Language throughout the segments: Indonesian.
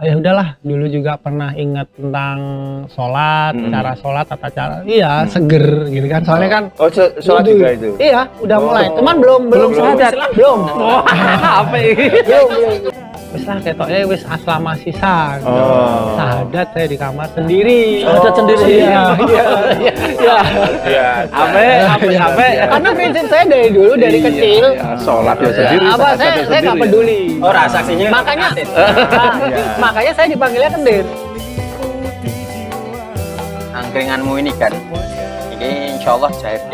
ya udahlah, dulu juga pernah ingat tentang sholat, cara sholat, tata cara, iya seger gitu kan, soalnya kan. Oh, sholat juga itu? Iya, udah mulai, cuman belum syahadat, belum. Apa ini? Belum. Wis lah ketoknya wis aslama sisa. Syahadat saya di kamar sendiri. Syahadat sendiri. Iya. Apa? Karena prinsip saya dari dulu, dari kecil. Sholat ya sendiri. Apa saya nggak peduli. Oh, saksinya Makanya saya dipanggilnya kendir. Angkringanmu ini kan, ini insya Allah jahit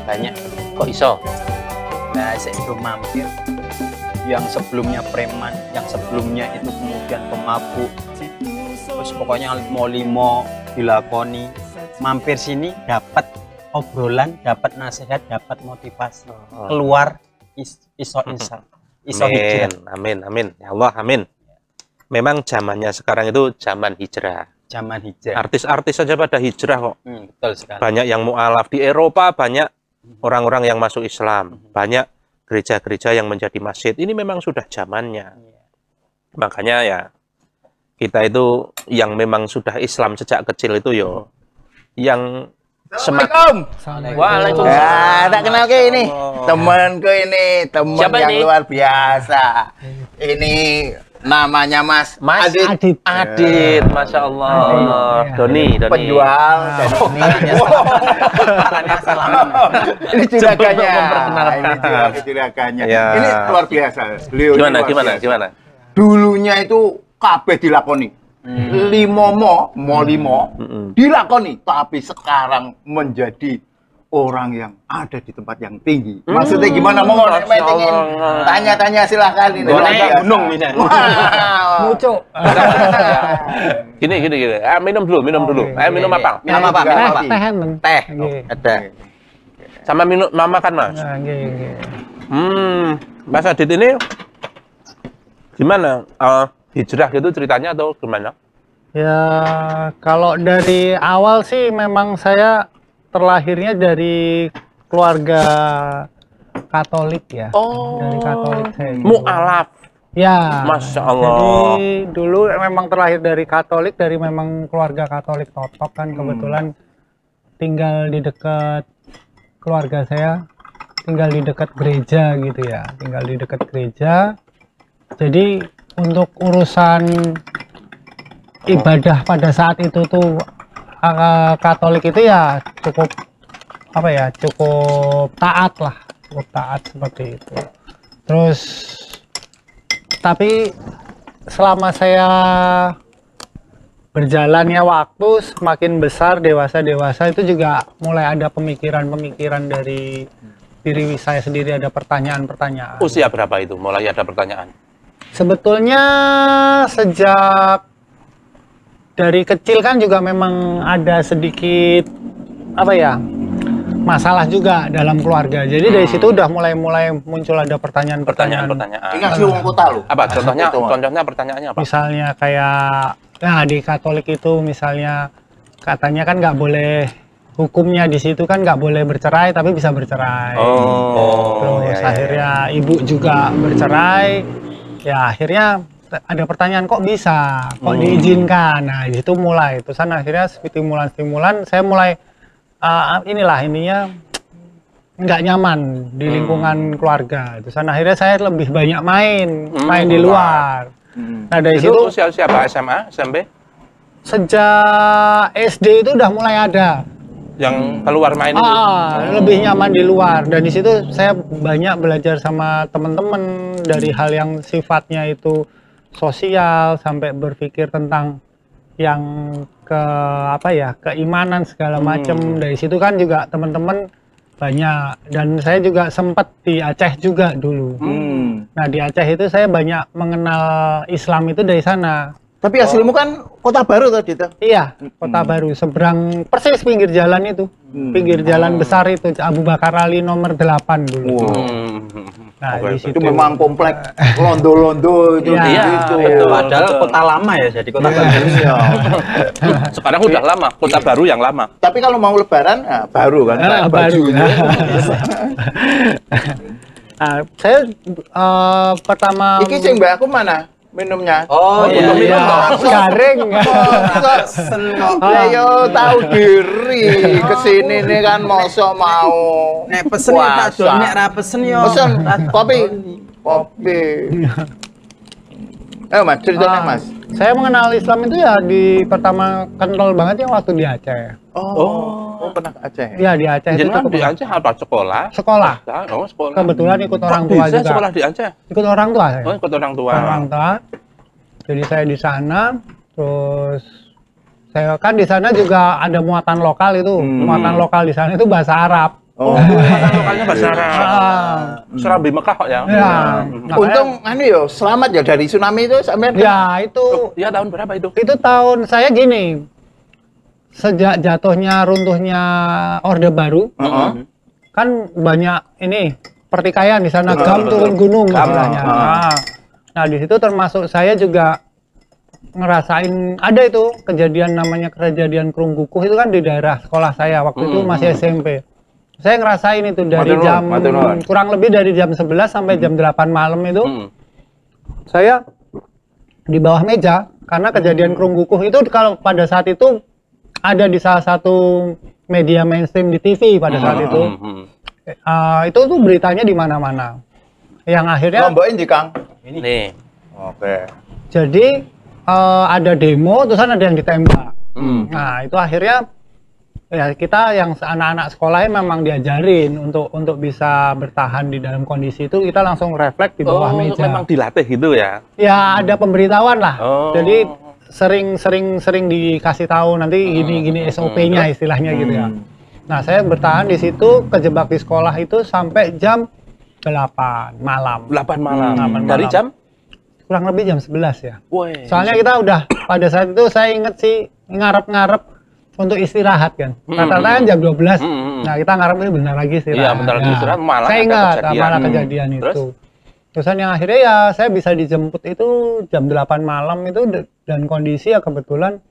banyak. Kok iso? Nah, saya itu mampir. Yang sebelumnya preman, yang sebelumnya itu kemudian pemabuk, terus pokoknya mau limo dilakoni, mampir sini dapat obrolan, dapat nasihat, dapat motivasi, keluar iso hijrah. Amin ya Allah, amin. Memang zamannya sekarang itu zaman hijrah. Artis-artis saja pada hijrah kok. Betul sekali. Banyak yang mu'alaf di Eropa, banyak orang-orang yang masuk Islam, banyak gereja-gereja yang menjadi masjid. Ini memang sudah zamannya. Makanya ya kita itu yang memang sudah Islam sejak kecil itu yo yang Assalamualaikum. Waalaikumsalam. Tak kenal ke ini temanku, ini teman Siapa yang ini? luar biasa. Ini namanya Mas Adit. Adit, Masya Allah. Doni. Penjual. Ini juragannya. Ini juragannya. Ya. Ini luar biasa. Beliau Gimana? Dulunya itu kabeh dilakoni. Limo dilakoni, tapi sekarang menjadi orang yang ada di tempat yang tinggi. Maksudnya gimana? Mau ingin tanya-tanya silahkan ini. Gunung ini. Mucuk. Gini. Minum dulu. Minum apa? Minum apa? Teh. Ada. Sama minum makan, Mas. Nah, nggih. Mas Adit ini gimana? Hijrah gitu ceritanya atau gimana? Ya, kalau dari awal sih memang saya terlahirnya dari keluarga Katolik ya. Dari Katolik saya. Mu'alaf. Ya. Masya Allah. Jadi dulu memang terlahir dari Katolik, dari memang keluarga Katolik totok kan, kebetulan tinggal di dekat keluarga saya, tinggal di dekat gereja gitu ya, Jadi untuk urusan ibadah pada saat itu tuh Katolik itu ya cukup taat seperti itu. Terus tapi selama saya berjalannya waktu semakin besar, dewasa itu juga mulai ada pemikiran dari diri saya sendiri, ada pertanyaan-pertanyaan. Usia berapa itu mulai ada pertanyaan? Sebetulnya sejak dari kecil kan juga memang ada sedikit masalah juga dalam keluarga. Jadi dari situ udah mulai muncul ada pertanyaan-pertanyaan. Ini ngasih uang kota loh. Apa contohnya pertanyaannya apa? Misalnya kayak di Katolik itu misalnya katanya kan nggak boleh, hukumnya di situ kan nggak boleh bercerai tapi bisa bercerai. Terus akhirnya ibu juga bercerai. Ya akhirnya ada pertanyaan kok bisa, kok diizinkan. Nah di situ mulai, terus akhirnya stimulan saya mulai ininya nggak nyaman di lingkungan keluarga. Terus akhirnya saya lebih banyak main di luar. Nah dari situ usia apa? SMA, SMP? Sejak SD itu udah mulai ada yang keluar main itu. Lebih nyaman di luar, dan di situ saya banyak belajar sama teman-teman dari hal yang sifatnya itu sosial sampai berpikir tentang yang keimanan segala macam. Dari situ kan juga teman-teman banyak, dan saya juga sempat di Aceh juga dulu. Nah di Aceh itu saya banyak mengenal Islam itu dari sana. Tapi aslimu kan Kota Baru tadi tuh. Iya, Kota Baru, seberang persis pinggir jalan itu. Pinggir jalan besar itu, Abu Bakar Ali nomor 8 dulu. Nah, di situ itu memang komplek londo-londo itu. Iya, Betul. Padahal kota lama ya, jadi kota baru. Sekarang udah lama, Kota Baru yang lama. Tapi kalau mau lebaran, baru kan. Baru. Nah, saya pertama Iki sing mbak aku mana? minumnya. Oh, iya. Iya, garing. Pesen kok. Ayo tahu diri kesini nih kan mosok mau Nek pesen ya tak dol, nek ra pesen yo. pesen kopi. Ayo Mas, ceritanya Mas. Saya mengenal Islam itu ya di pertama kental banget ya waktu di Aceh. Oh, pernah ke Aceh. Ya di Aceh itu Jenengan kan di Aceh apa sekolah? sekolah. Oh, sekolah. Kebetulan ikut orang Kok tua bisa juga. sekolah di Aceh? Ikut orang tua saya. Oh, ikut orang tua. Orang tua. Jadi saya di sana, terus saya kan di sana juga ada muatan lokal itu. Muatan lokal di sana itu bahasa Arab. Oh, Lokalnya bahasa Arab. Ah, Serambi Mekah kok ya? ya. untung anu yo selamat ya dari tsunami itu sampai Ya itu Ya tahun berapa itu? tahun saya gini. Sejak jatuhnya runtuhnya Orde Baru, kan banyak ini pertikaian di sana, gam turun gunung istilahnya. Nah di situ termasuk saya juga ngerasain ada itu kejadian namanya kejadian Krungkukuh itu kan di daerah sekolah saya waktu itu masih SMP. Saya ngerasain itu dari jam kurang lebih dari jam 11 sampai jam 8 malam itu. Saya di bawah meja karena kejadian Krungkukuh itu kalau pada saat itu ada di salah satu media mainstream di TV pada saat itu. Itu tuh beritanya di mana-mana. Yang akhirnya lombokin di Kang. Nih. Oke. jadi ada demo terus ada yang ditembak. Nah, itu akhirnya ya kita yang anak-anak sekolahnya memang diajarin untuk bisa bertahan di dalam kondisi itu kita langsung refleks di bawah meja. Memang dilatih gitu ya? Ya ada pemberitahuan lah. Oh. Jadi sering dikasih tahu nanti gini SOP-nya istilahnya gitu ya. Nah, saya bertahan di situ kejebak di sekolah itu sampai jam 8 malam. 8 malam. 8 Dari malam. jam? Kurang lebih jam 11 ya. Woi. Soalnya kita udah pada saat itu saya inget sih ngarep-ngarep untuk istirahat kan. Rata-rata kan jam 12. Nah, kita ngarep ini benar lagi istirahat. Iya, bentar lagi Ya. istirahat, malah saya ada ingat kejadian. malah kejadian Terus? itu. Terusan yang akhirnya ya saya bisa dijemput itu jam 8 malam itu dan kondisi ya kebetulan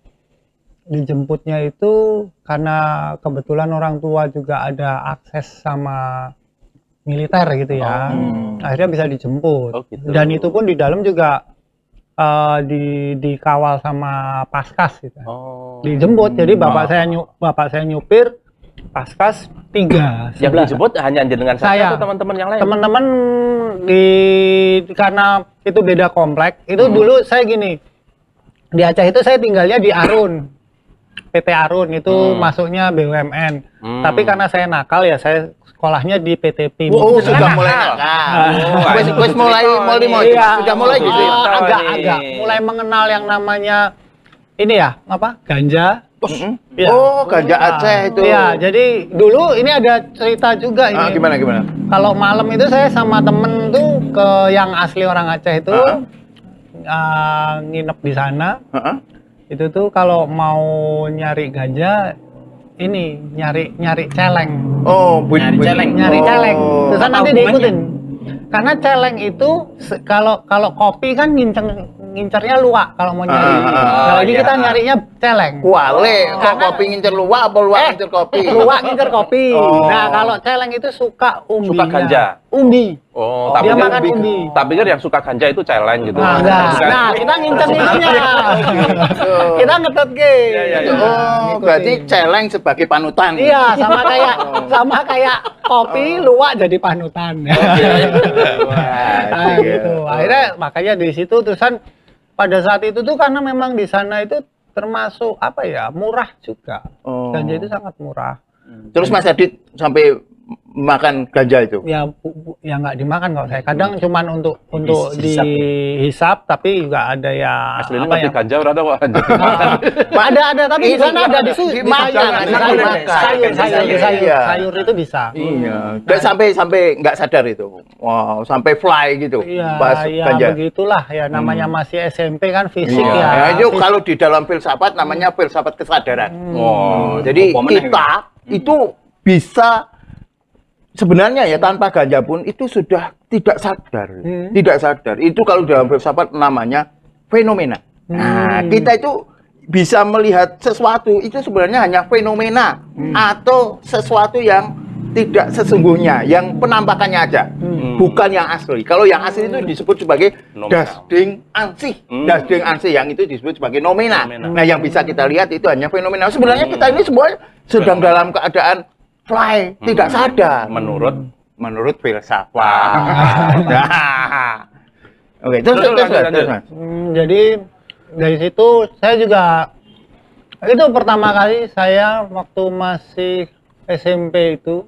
dijemputnya itu karena kebetulan orang tua juga ada akses sama militer gitu ya. Akhirnya bisa dijemput. Oh, gitu. Dan itu pun di dalam juga dikawal sama Paskas gitu. Oh. Dijemput. Jadi bapak saya nyupir, Paskas 3. Yang dijemput hanya jenengan saja Saya. atau teman-teman yang lain? Teman-teman karena itu beda komplek. Itu dulu saya gini. Di Aceh itu saya tinggalnya di Arun. PT Arun itu masuknya BUMN. Tapi karena saya nakal ya saya sekolahnya di PT PIM. Oh, sudah mulai nakal. Wes mulai Iya. sudah mulai gitu ya. Agak mulai mengenal yang namanya ini ya, apa? Ganja. Iya. Oh, ganja Aceh itu. Iya, jadi dulu ini ada cerita juga ini. Gimana? Kalau malam itu saya sama temen tuh ke yang asli orang Aceh itu nginep di sana. Itu tuh kalau mau nyari ganja ini nyari celeng. Oh, Nyari celeng. Nyari celeng. Terus Apa nanti hubungannya? diikutin. Karena celeng itu kalau kopi kan ngincernya luwak kalau mau nyari. Kalau ini iya. kita nyarinya celeng. Kuale, kok Karena- kopi ngincer luwak apa luwak ngincer kopi? Luwak ngincer kopi. Oh. Nah, kalau celeng itu suka umbinya. Suka ganja? Umbi. Oh, Dia makan umbi. tapi kan yang suka ganja itu celeng gitu. Nah, enggak. Bukan. Nah, kita ngincer ininya. Kita ngetet ke. Oh, berarti celeng sebagai panutan. Iya, sama kayak kopi, luwak jadi panutan. Nah, gitu. Akhirnya makanya di situ terusan pada saat itu tuh karena memang di sana itu termasuk apa ya, murah juga. Oh. Ganja itu sangat murah. Terus Mas Adit sampai makan ganja itu. Ya ya nggak dimakan kalau saya. Kadang cuman untuk Dihisap. dihisap tapi juga ada ya Aslinya apa ngerti ya? ganja ora ada kok. Ada tapi di sana ada di Dimakan, sayur itu bisa. Iya. Dan sampai nggak sadar itu. Wow, sampai fly gitu. Iya, Pas ya ganja. begitulah ya namanya masih SMP kan fisik Iya. ya. Ya, itu kalau di dalam filsafat namanya filsafat kesadaran. Oh, Jadi apa meneh, kita itu bisa sebenarnya ya tanpa ganja pun itu sudah tidak sadar. Tidak sadar. Itu kalau dalam filsafat namanya fenomena. Nah, kita itu bisa melihat sesuatu itu sebenarnya hanya fenomena atau sesuatu yang tidak sesungguhnya, yang penampakannya aja, bukan yang asli. Kalau yang asli itu disebut sebagai dasding ansih, dasding ansih yang itu disebut sebagai nomena. Nah, yang bisa kita lihat itu hanya fenomena. Sebenarnya kita ini semua sedang dalam keadaan fly, tidak sadar. Menurut filsafat. Oke, terus. Jadi dari situ saya juga itu pertama kali saya waktu masih SMP itu,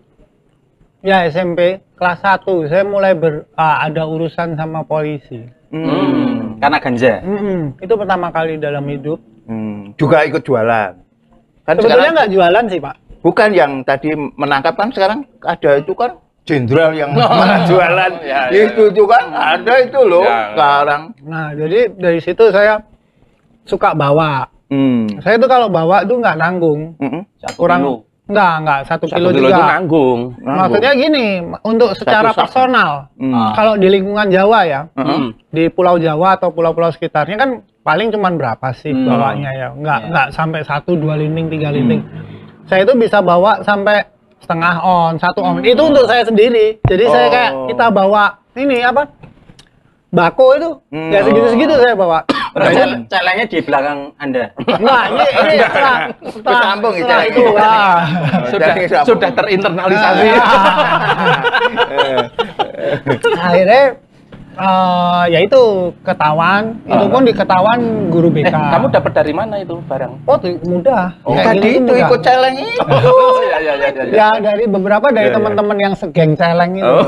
ya SMP kelas 1 saya mulai ada urusan sama polisi. Karena ganja. Itu pertama kali dalam hidup. Juga ikut jualan. Kan sebetulnya nggak jualan sih, Pak. Bukan yang tadi menangkap kan, sekarang ada itu kan jenderal yang jualan. Itu kan ada itu loh sekarang. Nah, jadi dari situ saya suka bawa. Saya tuh kalau bawa tuh nggak nanggung. Kurang enggak 1 kilo juga. Itu nanggung. Maksudnya gini, untuk secara personal, kalau di lingkungan Jawa ya, di Pulau Jawa atau pulau-pulau sekitarnya kan paling cuman berapa sih bawanya ya? Enggak sampai 1, 2 linting, 3 linting. Saya itu bisa bawa sampai setengah on, 1 on. Itu untuk saya sendiri. Jadi saya kayak kita bawa ini apa? Bako itu. Ya segitu-segitu saya bawa. Celengnya di belakang Anda. Nah, ini setelah itu. Sudah terinternalisasi. Akhirnya ya itu ketahuan, itu pun diketahuan guru BK. Kamu dapat dari mana itu barang? Oh, mudah. Tadi itu ikut celeng itu. Ya dari beberapa dari teman-teman yang segeng celeng itu.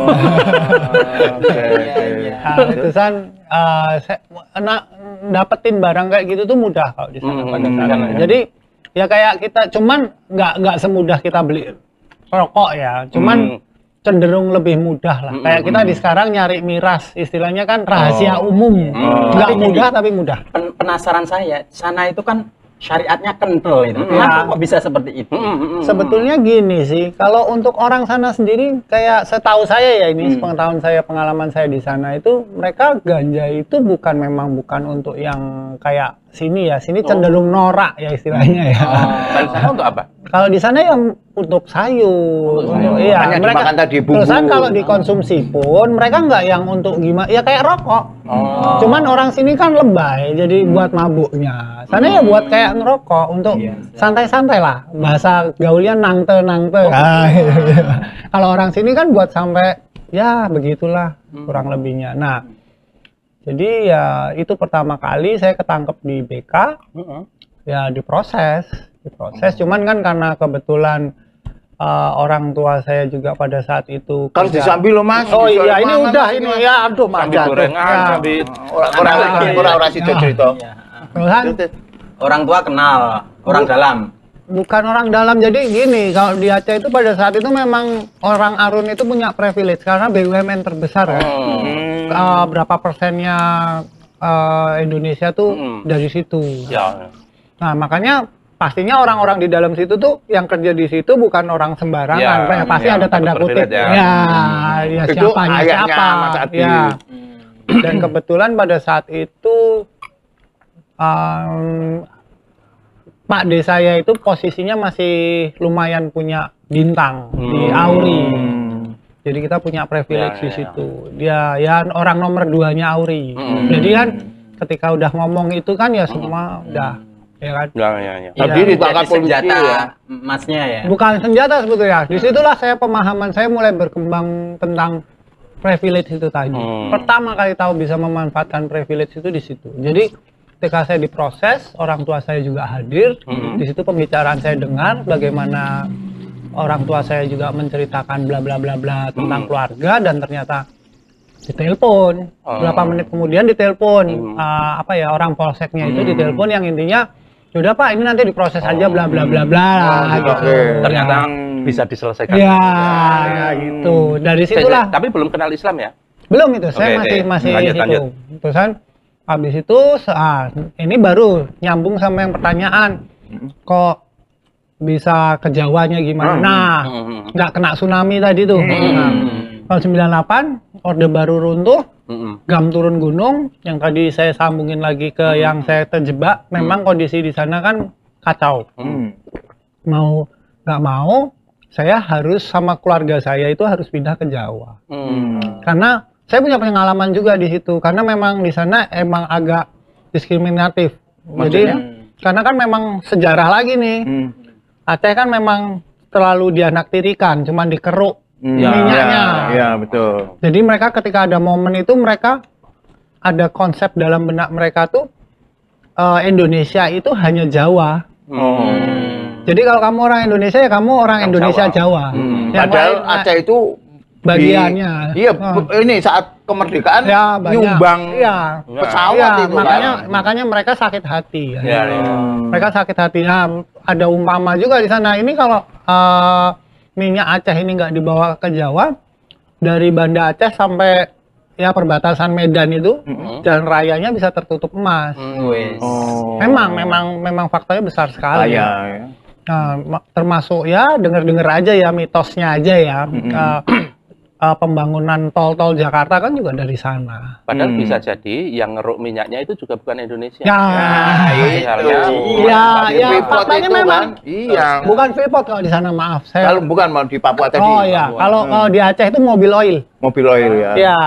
Terusan saya dapetin barang kayak gitu tuh mudah kalau di sana pada sana. Jadi ya kayak kita cuman nggak semudah kita beli rokok ya. Cuman cenderung lebih mudah lah. Kayak kita di sekarang nyari miras, istilahnya kan rahasia umum. Nggak mudah tapi mudah. Penasaran saya, sana itu kan syariatnya kental itu. Kenapa kok bisa seperti itu? Sebetulnya gini sih, kalau untuk orang sana sendiri, kayak setahu saya ya ini, sepengetahuan saya, pengalaman saya di sana itu, mereka ganja itu memang bukan untuk yang kayak sini ya. Sini cenderung norak ya istilahnya ya. Kalau sana untuk apa? Kalau di sana yang untuk sayur, iya. Hanya Mereka dimakan tadi bumbu. terusan kalau dikonsumsi pun mereka nggak yang untuk gimana, ya kayak rokok. Cuman orang sini kan lebay, jadi buat mabuknya. Sana ya buat kayak ngerokok untuk santai-santai lah. Bahasa gaulnya nangte. Kalau orang sini kan buat sampai ya begitulah kurang lebihnya. Nah, jadi ya itu pertama kali saya ketangkep di BK, ya diproses. Cuman kan karena kebetulan orang tua saya juga pada saat itu Kalau disambil loh Mas. Oh iya, ini udah ini ya, aduh mangga. Orang situ cerita. Orang tua kenal orang dalam. Bukan orang dalam, jadi gini, kalau di Aceh itu pada saat itu memang orang Arun itu punya privilege karena BUMN terbesar ya. Berapa persennya Indonesia tuh dari situ. Nah makanya pastinya orang-orang di dalam situ tuh yang kerja di situ bukan orang sembarangan, pasti ada tanda kutip. Ya siapa. Ya. Dan kebetulan pada saat itu Pak D saya itu posisinya masih lumayan punya bintang di Auri. Jadi kita punya privilege di situ. Dia ya orang nomor 2-nya Auri. Jadi kan ketika udah ngomong itu kan ya semua udah ya kan. Tapi ditangkap polisi senjata ya. Masnya ya. Bukan senjata sebetulnya. Disitulah saya pemahaman saya mulai berkembang tentang privilege itu tadi. Pertama kali tahu bisa memanfaatkan privilege itu di situ. Jadi ketika saya diproses, orang tua saya juga hadir. Di situ pembicaraan saya dengar bagaimana orang tua saya juga menceritakan bla bla bla bla tentang keluarga, dan ternyata ditelepon. Berapa menit kemudian ditelepon orang polseknya itu ditelepon yang intinya, "Yaudah Pak, ini nanti diproses aja bla bla bla bla." Gitu. Ternyata bisa diselesaikan. Ya, gitu. Dari situlah. Tapi belum kenal Islam ya? Belum itu, saya masih lanjut. Terusan habis itu ini baru nyambung sama yang pertanyaan. Kok bisa ke Jawanya gimana? Nah, nggak kena tsunami tadi tuh. Tahun 98 Orde Baru runtuh, GAM turun gunung. Yang tadi saya sambungin lagi ke yang saya terjebak. Memang kondisi di sana kan kacau. Mau nggak mau, saya harus sama keluarga saya itu harus pindah ke Jawa. Karena saya punya pengalaman juga di situ, karena memang di sana emang agak diskriminatif. Maksudnya? Jadi karena kan memang sejarah lagi nih. Aceh kan memang terlalu dianaktirikan, cuman dikeruk minyaknya. Iya, betul. Jadi mereka ketika ada momen itu mereka ada konsep dalam benak mereka tuh Indonesia itu hanya Jawa. Jadi kalau kamu orang Indonesia ya kamu orang Indonesia Jawa. Yang Padahal lain, Aceh itu bagiannya. Iya, ini saat kemerdekaan Ya, banyak. nyumbang Iya. pesawat Iya, itu makanya mereka sakit hati. Ya, ya. Mereka sakit hati. Nah, ada umpama juga di sana. Ini kalau minyak Aceh ini nggak dibawa ke Jawa, dari Banda Aceh sampai ya perbatasan Medan itu, jalan rayanya bisa tertutup emas. Memang faktanya besar sekali. ya. Nah, termasuk ya denger-denger aja ya mitosnya aja ya. Pembangunan tol-tol Jakarta kan juga dari sana. Padahal bisa jadi yang ngeruk minyaknya itu juga bukan Indonesia. Ya, faktanya memang. Iya. Bukan Freeport kalau di sana, maaf. Kalau bukan mau di Papua tadi. Oh ya, kalau di Aceh itu mobil oil. Mobil oil ya. Ya,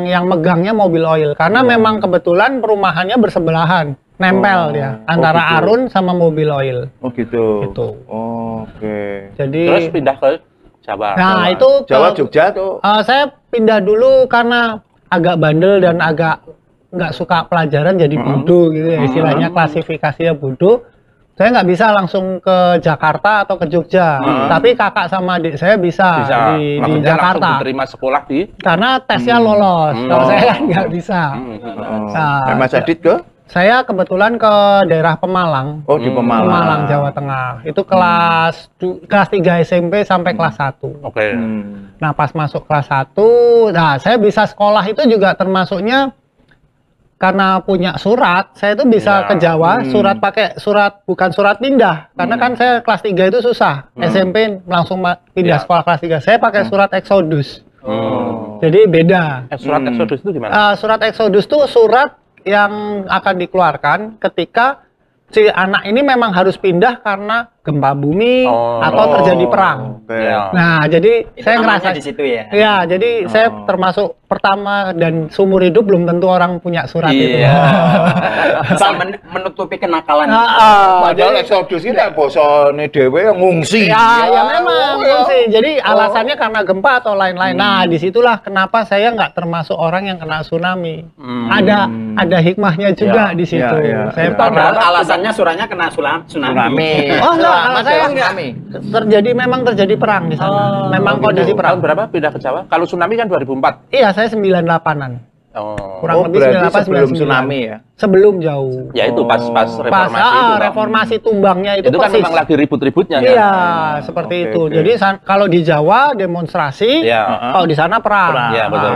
yang megangnya mobil oil. Karena memang kebetulan perumahannya bersebelahan, nempel dia antara gitu. Arun sama mobil oil. Oh gitu. Gitu. Oke. Jadi Terus pindah ke Jawa. nah, itu Jawa Jogja tuh. saya pindah dulu karena agak bandel dan agak nggak suka pelajaran, jadi bodoh gitu ya, istilahnya klasifikasinya bodoh. Saya nggak bisa langsung ke Jakarta atau ke Jogja, tapi kakak sama adik saya bisa, di Maksudnya Jakarta. langsung diterima sekolah di Karena tesnya lolos, kalau saya kan nggak bisa. Nah, Mas Adit ke? saya kebetulan ke daerah Pemalang. Oh, di Pemalang. Pemalang, Jawa Tengah. Itu kelas 3 SMP sampai kelas 1. Oke. Nah, pas masuk kelas 1, nah saya bisa sekolah itu juga termasuknya karena punya surat. Saya itu bisa ke Jawa, pakai surat, bukan surat pindah. Karena kan saya kelas 3 itu susah. SMP langsung pindah sekolah kelas 3. Saya pakai surat Exodus. Jadi beda. Surat Exodus itu gimana? Surat Exodus itu surat yang akan dikeluarkan ketika si anak ini memang harus pindah karena gempa bumi atau terjadi perang. Nah, jadi saya ngerasa di situ ya. Ya, jadi saya termasuk pertama dan seumur hidup belum tentu orang punya surat itu. Bisa menutupi kenakalan. Padahal Exodus itu bosone dhewe ngungsi. Ya memang ngungsi. Jadi alasannya karena gempa atau lain-lain. Nah, disitulah kenapa saya nggak termasuk orang yang kena tsunami. Ada hikmahnya juga di situ. Saya padahal alasannya suratnya kena tsunami. Oh enggak, kalau saya enggak. Memang terjadi perang di sana. Memang kondisi perang. Tahun berapa pindah ke Jawa? Kalau tsunami kan 2004. Iya, saya 98-an. Kurang lebih berarti 98 sebelum 99. tsunami ya? Sebelum jauh. Ya itu pas reformasi itu. Reformasi tumbangnya itu kan persis. memang lagi ribut-ributnya. Iya, seperti itu. Jadi kalau di Jawa demonstrasi, kalau di sana perang. Iya, betul.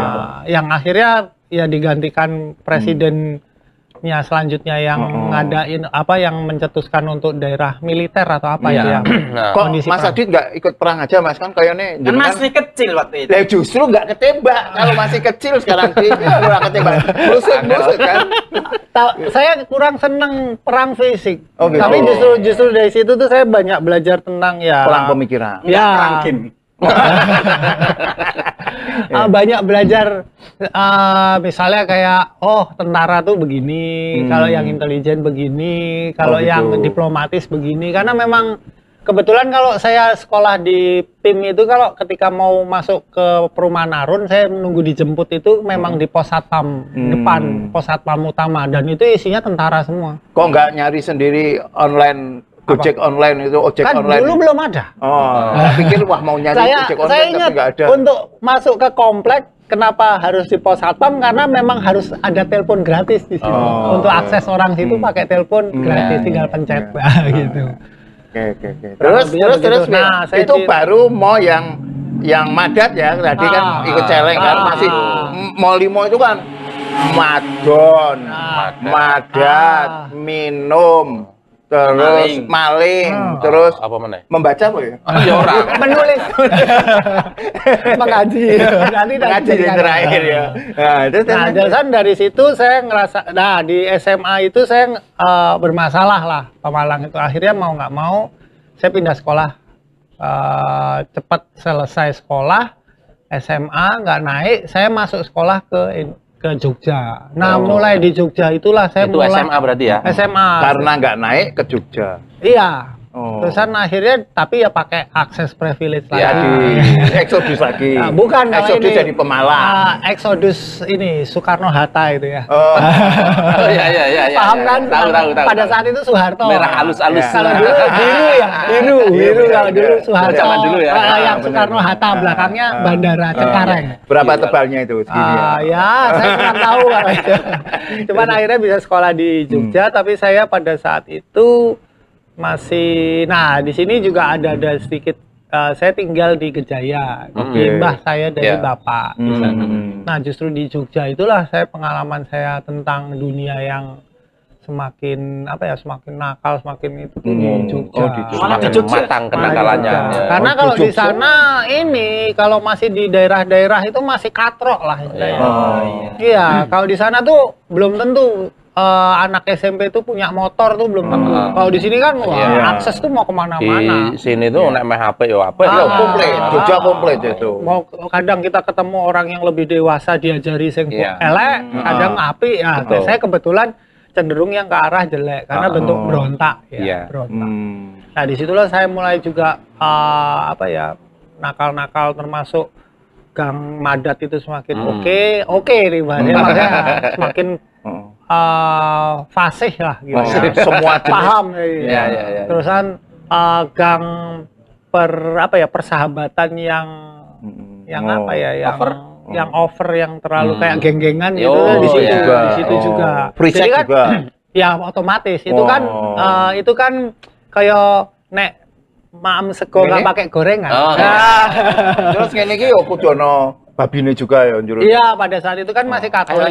Yang akhirnya ya digantikan presidennya selanjutnya yang ngadain yang mencetuskan untuk daerah militer atau apa itu ya. Kok Mas Adit nggak ikut perang aja, Mas? Kan kayaknya Kan masih kecil waktu itu. Justru nggak ketembak. Kalau masih kecil sekarang ini nggak ketembak. Musik kan. Saya kurang seneng perang fisik. Gitu. Tapi justru dari situ tuh saya banyak belajar tentang perang pemikiran. Ya. Perang game. Banyak belajar misalnya kayak tentara tuh begini, kalau yang intelijen begini, kalau yang diplomatis begini, karena memang kebetulan kalau saya sekolah di PIM itu kalau ketika mau masuk ke perumahan Arun saya menunggu dijemput itu memang di pos satpam depan, pos satpam utama, dan itu isinya tentara semua. Kok nggak nyari sendiri online? Gojek online itu, ojek kan online. Dulu belum ada. Saya pikir mau nyari ojek online tapi nggak ada. Untuk masuk ke komplek, kenapa harus di pos satpam? Karena memang harus ada telepon gratis di situ. Untuk akses orang situ pakai telepon gratis, tinggal pencet gitu. Oke. Terus. Nah, itu baru mau yang madat ya. Tadi kan ikut celeng kan masih mau limo itu kan madon, madat, minum. Terus maling, terus apa mana? Membaca apa ya? Ya orang menulis, mengaji, mengaji di terakhir ya. Nah, dari situ saya ngerasa, di SMA itu saya bermasalah lah Pemalang itu. Akhirnya mau nggak mau saya pindah sekolah cepat selesai sekolah SMA nggak naik, saya masuk sekolah ke Jogja. Nah, mulai di Jogja itulah saya Itu mulai SMA berarti ya? SMA. Karena nggak naik ke Jogja. Iya. Oh. Terusan akhirnya tapi ya pakai akses privilege Ya, lagi. di Exodus lagi. Nah, bukan kalau Exodus ini, jadi Pemalang. Exodus ini Soekarno Hatta itu ya. Oh. Oh iya. Paham kan? Tahu. Pada saat itu Soeharto. Merah halus-halus. Ya. Kalau dulu biru ya, biru Iya, kalau dulu iya. Soeharto. Zaman dulu ya. Yang benar. Soekarno Hatta belakangnya Bandara Cengkareng. Berapa tebalnya itu segini? Ya, saya kurang tahu kalau itu. Cuman akhirnya bisa sekolah di Jogja, tapi saya pada saat itu masih, nah di sini juga ada sedikit. Saya tinggal di Kejaya, limbah saya dari bapak di sana. Nah justru di Jogja itulah saya pengalaman saya tentang dunia yang semakin semakin nakal, semakin itu tuh di Jogja. Semakin matang kenakalannya. Jogja. Ya. Karena kalau di sana kalau masih di daerah-daerah itu masih katrok lah istilahnya. Iya, kalau di sana tuh belum tentu anak SMP itu punya motor tuh belum tentu. Kalau di sini kan akses tuh mau kemana-mana. Di sini tuh nek main HP ya apa Ya komplit, Jogja komplit itu. Mau kadang kita ketemu orang yang lebih dewasa diajari sing elek, kadang apik ya. Saya kebetulan cenderung yang ke arah jelek karena bentuk berontak berontak. Nah, disitulah saya mulai juga nakal-nakal termasuk gang Madat itu semakin oke nih makanya semakin fasih lah gitu. Semua jenis. Paham ya. Terusan gang persahabatan yang yang over yang terlalu kayak geng-gengan gitu di situ juga. Free sex kan, juga. Ya otomatis itu kan kayak nek maam sego nggak pakai gorengan. Terus ngene iki yo kudono babine juga ya njur. Iya, pada saat itu kan masih Katolik.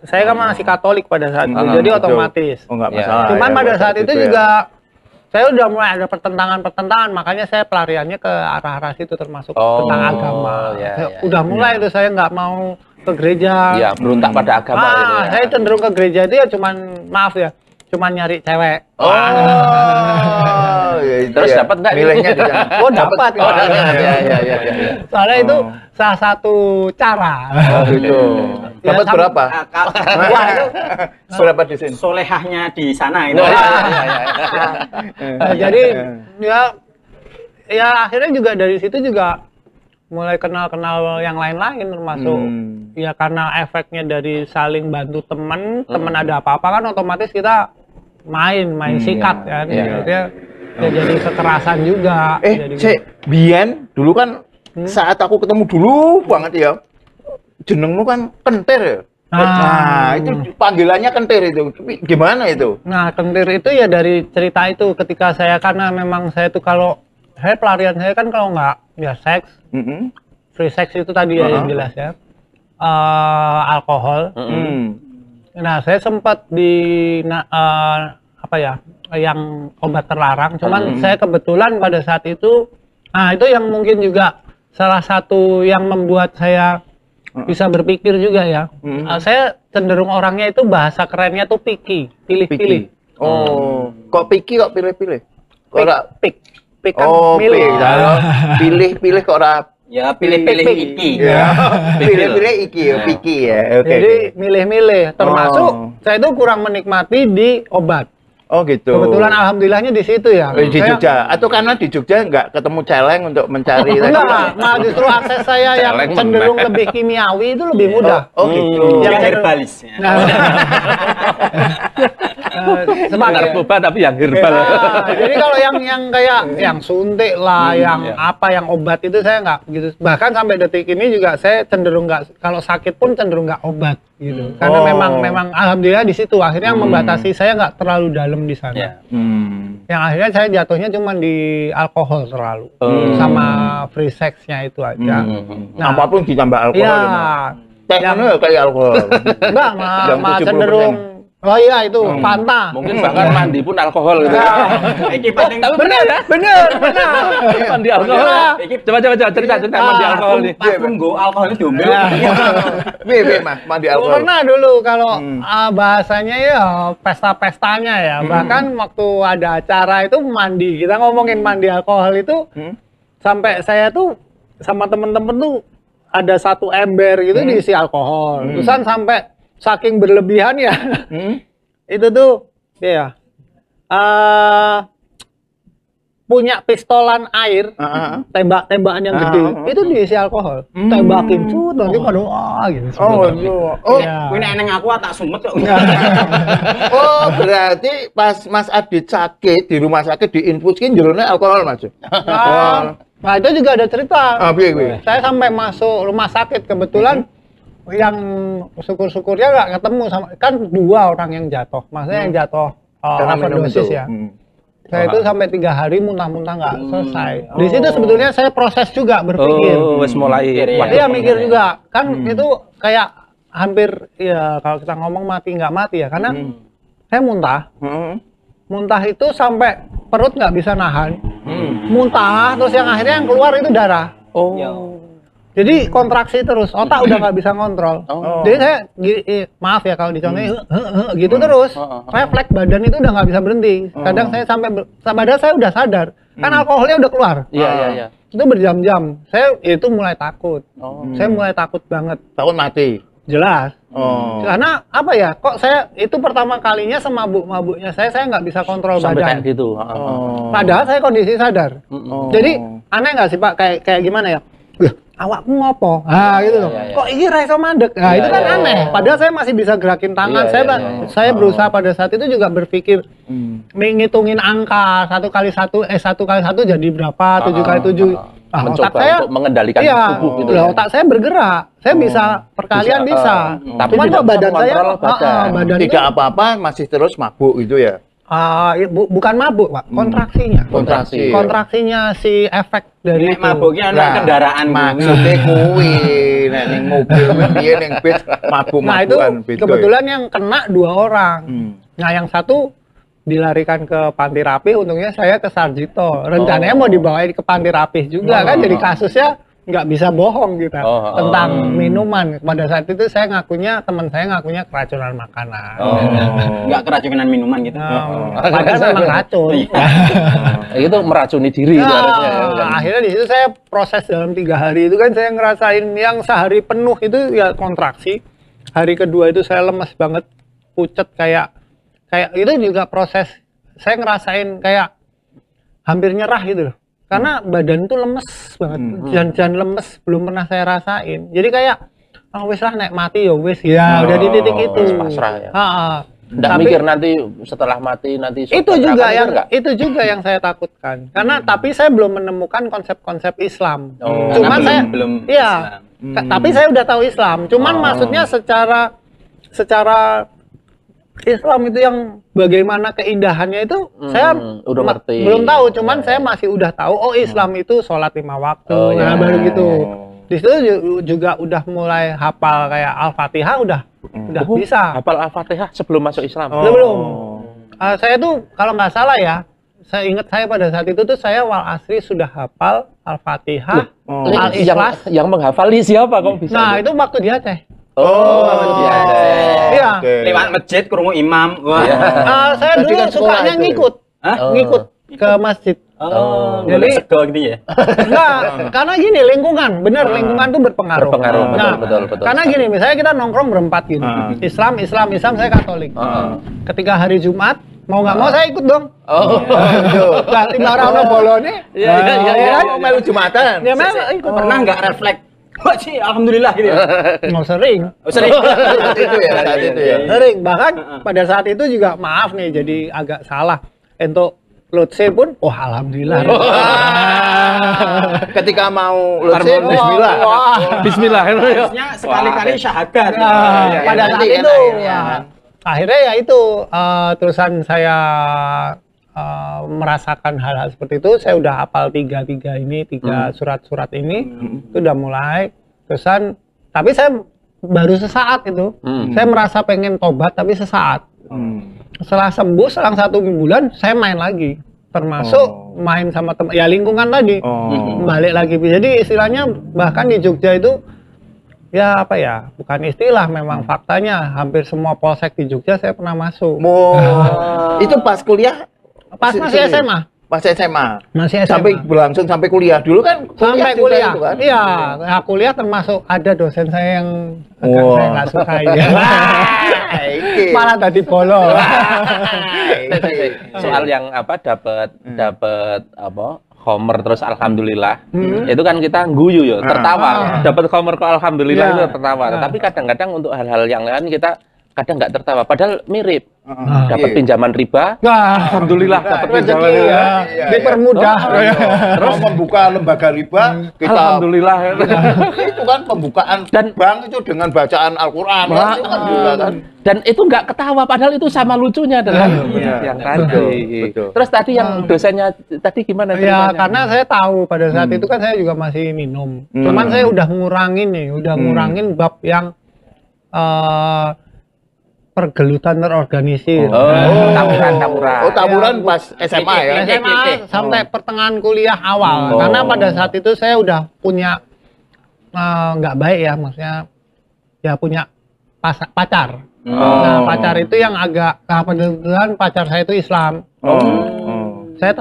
Saya kan masih Katolik pada saat itu, jadi otomatis. Oh, nggak masalah. Cuman ya, pada saat itu ya. juga saya udah mulai ada pertentangan, makanya saya pelariannya ke arah-arah situ termasuk tentang agama. Udah mulai itu saya nggak mau ke gereja. Iya, berontak pada agama gitu ya. Saya cenderung ke gereja itu ya cuman nyari cewek. Terus dapat nggak milihnya di sana? Dapat. Iya. Soalnya itu salah satu cara. Gitu. Dapat berapa? Wah, itu Berapa di sini? Solehahnya di sana itu. Jadi ya akhirnya juga dari situ juga mulai kenal yang lain-lain termasuk ya karena efeknya dari saling bantu teman ada apa-apa kan otomatis kita main sikat kan. Ya jadi kekerasan juga. Biyen dulu kan saat aku ketemu dulu banget ya. Jenengmu kan Kentir ya. Nah, itu panggilannya Kentir itu. Gimana itu? Nah, Kentir itu ya dari cerita itu ketika saya karena memang saya tuh kalau saya pelarian saya kan kalau nggak ya seks, free sex itu tadi ya yang jelas ya, alkohol. Nah, saya sempat yang obat terlarang. Cuman saya kebetulan pada saat itu, nah itu yang mungkin juga salah satu yang membuat saya bisa berpikir juga ya. Saya cenderung orangnya itu bahasa kerennya tuh picky, pilih-pilih. Oh, kok picky kok pilih-pilih? Pick kan milih. Pilih-pilih kok ora ya pilih-pilih iki. Pilih-pilih iki ya, picky ya. Jadi milih-milih termasuk saya itu kurang menikmati di obat. Oh gitu. Kebetulan alhamdulillahnya di situ ya. Di Jogja. Atau karena di Jogja nggak ketemu celeng untuk mencari. Enggak, malah justru akses saya yang cenderung lebih kimiawi itu lebih mudah. Oh gitu. Yang herbalis. Narkoba tapi yang herbal. Jadi kalau yang kayak yang suntik lah, yang obat itu saya nggak gitu. Bahkan sampai detik ini juga saya cenderung nggak, kalau sakit pun cenderung nggak obat gitu. Karena memang alhamdulillah di situ akhirnya membatasi saya nggak terlalu dalam di sana. Yang akhirnya saya jatuhnya cuma di alkohol terlalu sama free sex-nya itu aja. Nah, apapun ditambah alkohol. Ya. Tehnya kayak alkohol. Enggak, malah cenderung Oh iya itu Fanta. Mungkin bahkan mandi pun alkohol gitu. Iki paling Bener ya? Bener. Mandi alkohol. Coba cerita mandi alkohol nih. pas nggo alkohol itu diombe. Piye Mas, mandi alkohol. Pernah dulu kalau bahasanya ya pesta-pestanya ya. Bahkan waktu ada acara itu mandi. Kita ngomongin mandi alkohol itu sampai saya tuh sama temen-temen tuh ada satu ember gitu diisi alkohol. Terusan sampai saking berlebihan ya. Itu tuh ya punya pistolan air, tembak-tembakan yang gede, itu diisi alkohol. Tembakin cut nanti pada gitu. Kuwi nek nang aku tak sumet kok. Oh, berarti pas Mas Adit sakit di rumah sakit diinfuskin jerone alkohol Mas. Nah, itu juga ada cerita. Piye. Saya sampai masuk rumah sakit kebetulan yang syukur-syukurnya nggak ketemu sama, kan 2 orang yang jatuh, maksudnya yang jatuh overdosis ya. Saya itu sampai 3 hari muntah-muntah nggak selesai. Di situ sebetulnya saya proses juga berpikir. Wes mulai. Iya mikir juga, kan itu kayak hampir ya kalau kita ngomong mati nggak mati ya, karena saya muntah. Muntah itu sampai perut nggak bisa nahan. Muntah, terus yang akhirnya yang keluar itu darah. Jadi kontraksi terus, otak udah nggak bisa ngontrol. Jadi saya, maaf ya kalau dicontohin, gitu terus. Refleks badan itu udah nggak bisa berhenti. Kadang saya sampai, padahal saya udah sadar, kan alkoholnya udah keluar. Iya. Itu berjam-jam. Saya itu mulai takut. Saya mulai takut banget. Takut mati. Jelas. Karena apa ya? Kok saya itu pertama kalinya semabuk-mabuknya saya nggak bisa kontrol Sampai badan. kayak gitu. Padahal saya kondisi sadar. Jadi aneh nggak sih Pak? Kayak gimana ya? Awakmu ngopo? Gitu loh. Kok ini ra iso mandek? Nah, itu kan aneh. Padahal saya masih bisa gerakin tangan. Saya berusaha pada saat itu juga berpikir ngitungin angka 1 kali 1 jadi berapa? 7 kali 7. Mencoba otak saya untuk mengendalikan tubuh gitu. Otak saya bergerak. Saya bisa perkalian bisa. Tapi cuman tidak kok badan bisa saya mengontrol badan. Tidak apa-apa masih terus mabuk gitu ya. Bukan mabuk, Pak. Kontraksinya. Kontraksinya si efek dari Nek mabuknya ana kendaraan maksudnya kuwi nek ning mobil piye ning bis Nah, itu kebetulan yang kena 2 orang. Nah, yang satu dilarikan ke Panti Rapih, untungnya saya ke Sarjito. Rencananya mau dibawa ke Panti Rapih juga kan, jadi kasusnya nggak bisa bohong kita tentang minuman. Pada saat itu saya ngakunya, teman saya ngakunya keracunan makanan. Nggak keracunan minuman gitu. Padahal memang racun. Itu meracuni diri itu harusnya. Akhirnya di situ saya proses dalam 3 hari itu kan saya ngerasain yang sehari penuh itu ya kontraksi. Hari kedua itu saya lemes banget, pucet kayak itu juga proses saya ngerasain kayak hampir nyerah gitu loh. Karena badan tuh lemes banget, jangan lemes belum pernah saya rasain. Jadi kayak wis lah nek mati ya wis ya udah di titik itu. Pasrah ya. Nggak mikir nanti setelah mati nanti itu juga yang saya takutkan. Karena tapi saya belum menemukan konsep-konsep Islam. Cuman saya belum Islam. Tapi saya udah tahu Islam. Cuman maksudnya secara Islam itu yang bagaimana keindahannya itu saya udah ngerti. Belum tahu, cuman saya masih udah tahu Islam itu sholat 5 waktu. Baru gitu. Di situ juga udah mulai hafal kayak Al-Fatihah udah bisa. Hafal Al-Fatihah sebelum masuk Islam. Belum. Saya tuh kalau nggak salah ya, saya ingat saya pada saat itu tuh saya wal asri sudah hafal Al-Fatihah, Al-Ikhlas. Yang menghafal siapa kok bisa? Nah, itu waktu di Aceh. Iya. Lewat masjid krungu imam. Saya dulu sukanya ngikut ke masjid. Jadi sego gitu ya. Enggak, karena gini lingkungan tuh berpengaruh. Betul. Karena gini, misalnya kita nongkrong berempat gitu. Islam, saya Katolik. Ketika hari Jumat, mau nggak mau saya ikut dong. Lah 5 orang bolone. Iya. Mau melu Jumatan. Ya memang ikut. Pernah nggak refleks? Wah sih, alhamdulillah gitu. Mau sering. Sering. Saat itu ya. Sering. Bahkan pada saat itu juga maaf nih, jadi agak salah. Untuk lutse pun, alhamdulillah. Ketika mau lutse, bismillah. Bismillah. Harusnya sekali-kali syahadat. Pada saat itu, akhirnya ya itu terusan saya merasakan hal-hal seperti itu. Saya udah hafal 3 surat-surat ini, itu udah mulai. Terusan, tapi saya baru sesaat itu. Saya merasa pengen tobat, tapi sesaat. Setelah sembuh, selang 1 bulan saya main lagi, termasuk main sama teman, ya lingkungan tadi, balik lagi. Jadi istilahnya bahkan di Jogja itu, ya apa ya, bukan istilah, memang faktanya hampir semua polsek di Jogja saya pernah masuk. Itu pas kuliah? Pas masih SMA. Pas SMA. Masih SMA. Sampai berlangsung sampai kuliah. Dulu kan Sampai juga kuliah. itu kan? Iya, nah, kuliah termasuk ada dosen saya yang agak saya nggak suka ya. Malah tadi bolong. Soal yang apa dapat apa Homer terus alhamdulillah. Itu kan kita guyu ya, tertawa. Dapat Homer kok alhamdulillah itu tertawa. Tapi kadang-kadang untuk hal-hal yang lain kita kadang nggak tertawa, padahal mirip. Dapat pinjaman riba, alhamdulillah dapat pinjaman riba, dipermudah. Terus membuka lembaga riba, kita alhamdulillah. itu kan pembukaan dan bank itu dengan bacaan Al-Qur'an kan, itu kan juga kan. Dan itu nggak ketawa, padahal itu sama lucunya dengan yang tadi. Betul. Terus tadi yang dosennya tadi gimana Ya, ceritanya? karena saya tahu pada saat itu kan saya juga masih minum. Cuman saya udah ngurangin ngurangin bab yang pergelutan terorganisir. Taburan pas SMA ya. SMA sampai pertengahan kuliah awal. Karena pada saat itu saya udah punya nggak baik ya, maksudnya ya punya pacar. Nah, pacar itu yang agak kebetulan pacar saya itu Islam. Saya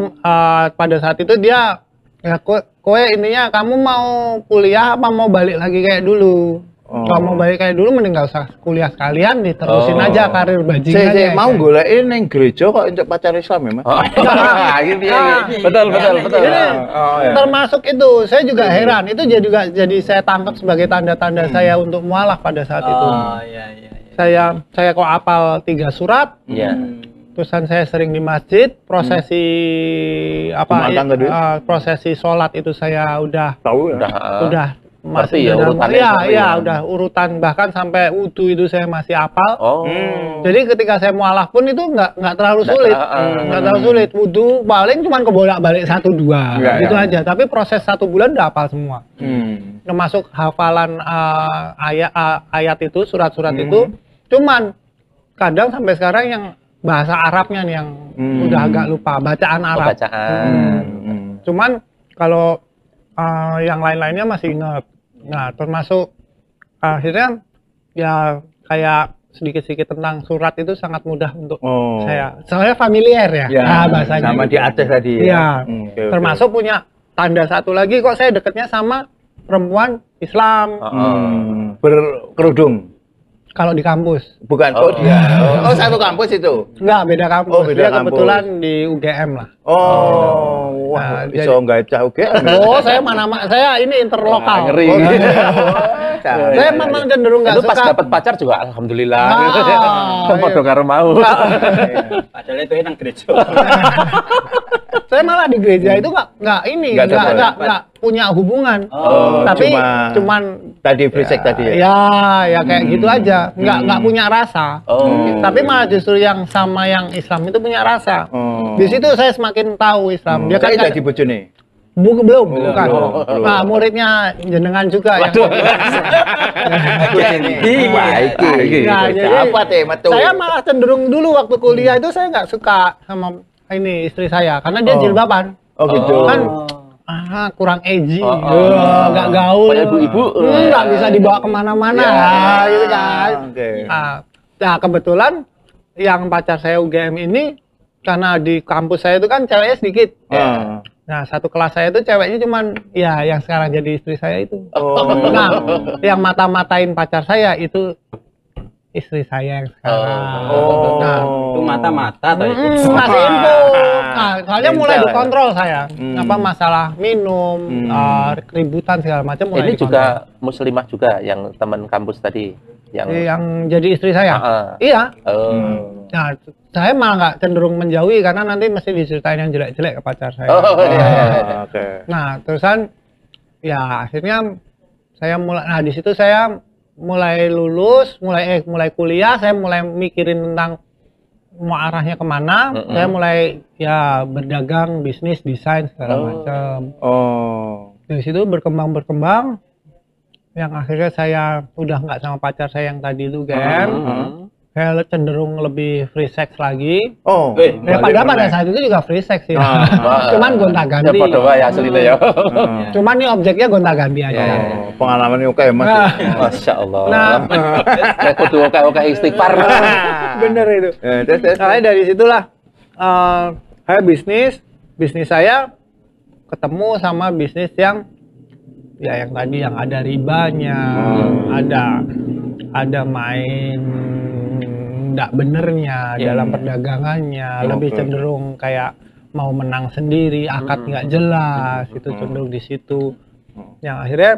pada saat itu dia ya kowe intinya kamu mau kuliah apa mau balik lagi kayak dulu? Kalau mau balik kayak dulu mending gak usah kuliah sekalian, diterusin aja karir bajingan. Mau golekin neng gereja kok untuk pacar Islam ya, Mas? Betul. Ini termasuk itu, saya juga heran. Itu jadi saya tangkap sebagai tanda-tanda saya untuk mualaf pada saat itu. Saya kok apal 3 surat. Terusan saya sering di masjid, prosesi prosesi sholat itu saya udah Tahu ya? udah masih ya urutannya. Udah urutan, bahkan sampai wudu itu saya masih apal. Jadi ketika saya mualaf pun itu nggak terlalu sulit, nggak terlalu sulit. Wudu paling cuma kebolak-balik 1-2 gitu aja. Tapi proses 1 bulan udah hafal semua. Termasuk hafalan ayat itu, surat-surat itu. Cuman kadang sampai sekarang yang bahasa Arabnya nih yang udah agak lupa, bacaan Arab. Cuman kalau yang lain-lainnya masih ingat. Nah, termasuk akhirnya ya kayak sedikit-sedikit tentang surat itu sangat mudah untuk saya. Soalnya familiar ya, bahasanya. Sama gitu. di Aceh tadi ya. Iya. Termasuk punya tanda satu lagi, kok saya dekatnya sama perempuan Islam. Berkerudung. Kalau di kampus. Bukan, dia. Satu kampus itu? Enggak, beda kampus. Beda Dia kampus. kebetulan di UGM lah. Wah, iso nggak cah UGM. Saya ini interlokal. Ngeri. Saya memang cenderung nggak Itu pas suka. dapat pacar juga alhamdulillah. iya. Podo karo mau. Padahal itu nang gereja. Saya malah di gereja itu nggak punya hubungan. Tapi cuman tadi frisek tadi ya. Ya kayak gitu aja. Nggak punya rasa. Tapi malah justru yang sama yang Islam itu punya rasa. Di situ saya semakin tahu Islam. Dia kan jadi bojone. Belum. Nah, muridnya jenengan juga yang saya malah cenderung dulu waktu kuliah itu saya nggak suka sama ini istri saya karena dia jilbaban. Gitu. Kan kurang edgy, nggak gaul, kayak ibu-ibu, nggak bisa dibawa kemana-mana, gitu kan. Nah, kebetulan yang pacar saya UGM ini karena di kampus saya itu kan ceweknya sedikit. Nah, satu kelas saya itu ceweknya cuman ya yang sekarang jadi istri saya itu. Nah, yang mata-matain pacar saya itu istri saya yang sekarang. Nah, itu mata-mata tadi. Masih info. Nah, soalnya mulai dikontrol saya. Apa masalah minum, keributan segala macam mulai Ini dikontrol. juga muslimah juga yang teman kampus tadi yang jadi istri saya. Iya. Nah, saya malah nggak cenderung menjauhi karena nanti mesti diceritain yang jelek-jelek ke pacar saya. Nah, terusan ya akhirnya saya di situ saya mulai lulus, mulai kuliah, saya mulai mikirin tentang mau arahnya kemana. Saya mulai ya berdagang, bisnis, desain segala macam. Dari situ berkembang, yang akhirnya saya udah nggak sama pacar saya yang tadi itu kan. Saya cenderung lebih free sex lagi. Oh, Ya padahal pada saat itu juga free sex sih. Cuman gonta-ganti. Ya padha wae asline ya. Cuman nih objeknya gonta-ganti aja. Oh, pengalamannya oke Mas. Masya Allah. Nah, Kayak kudu oke istighfar. bener itu. Terus. Makanya dari situlah saya bisnis saya ketemu sama bisnis yang ya yang tadi yang ada ribanya, ada main nggak benernya dalam perdagangannya, lebih cenderung kayak mau menang sendiri, akad nggak jelas, itu cenderung di situ. Yang akhirnya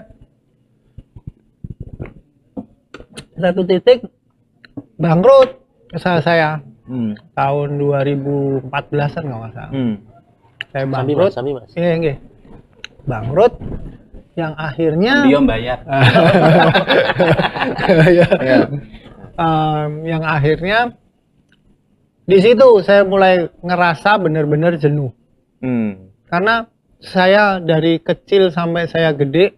satu titik bangkrut usaha saya tahun 2014-an kalau nggak salah. Saya bangkrut. Iya, bangkrut yang akhirnya Dia bayar. Yang akhirnya di situ saya mulai ngerasa benar-benar jenuh. Karena saya dari kecil sampai saya gede,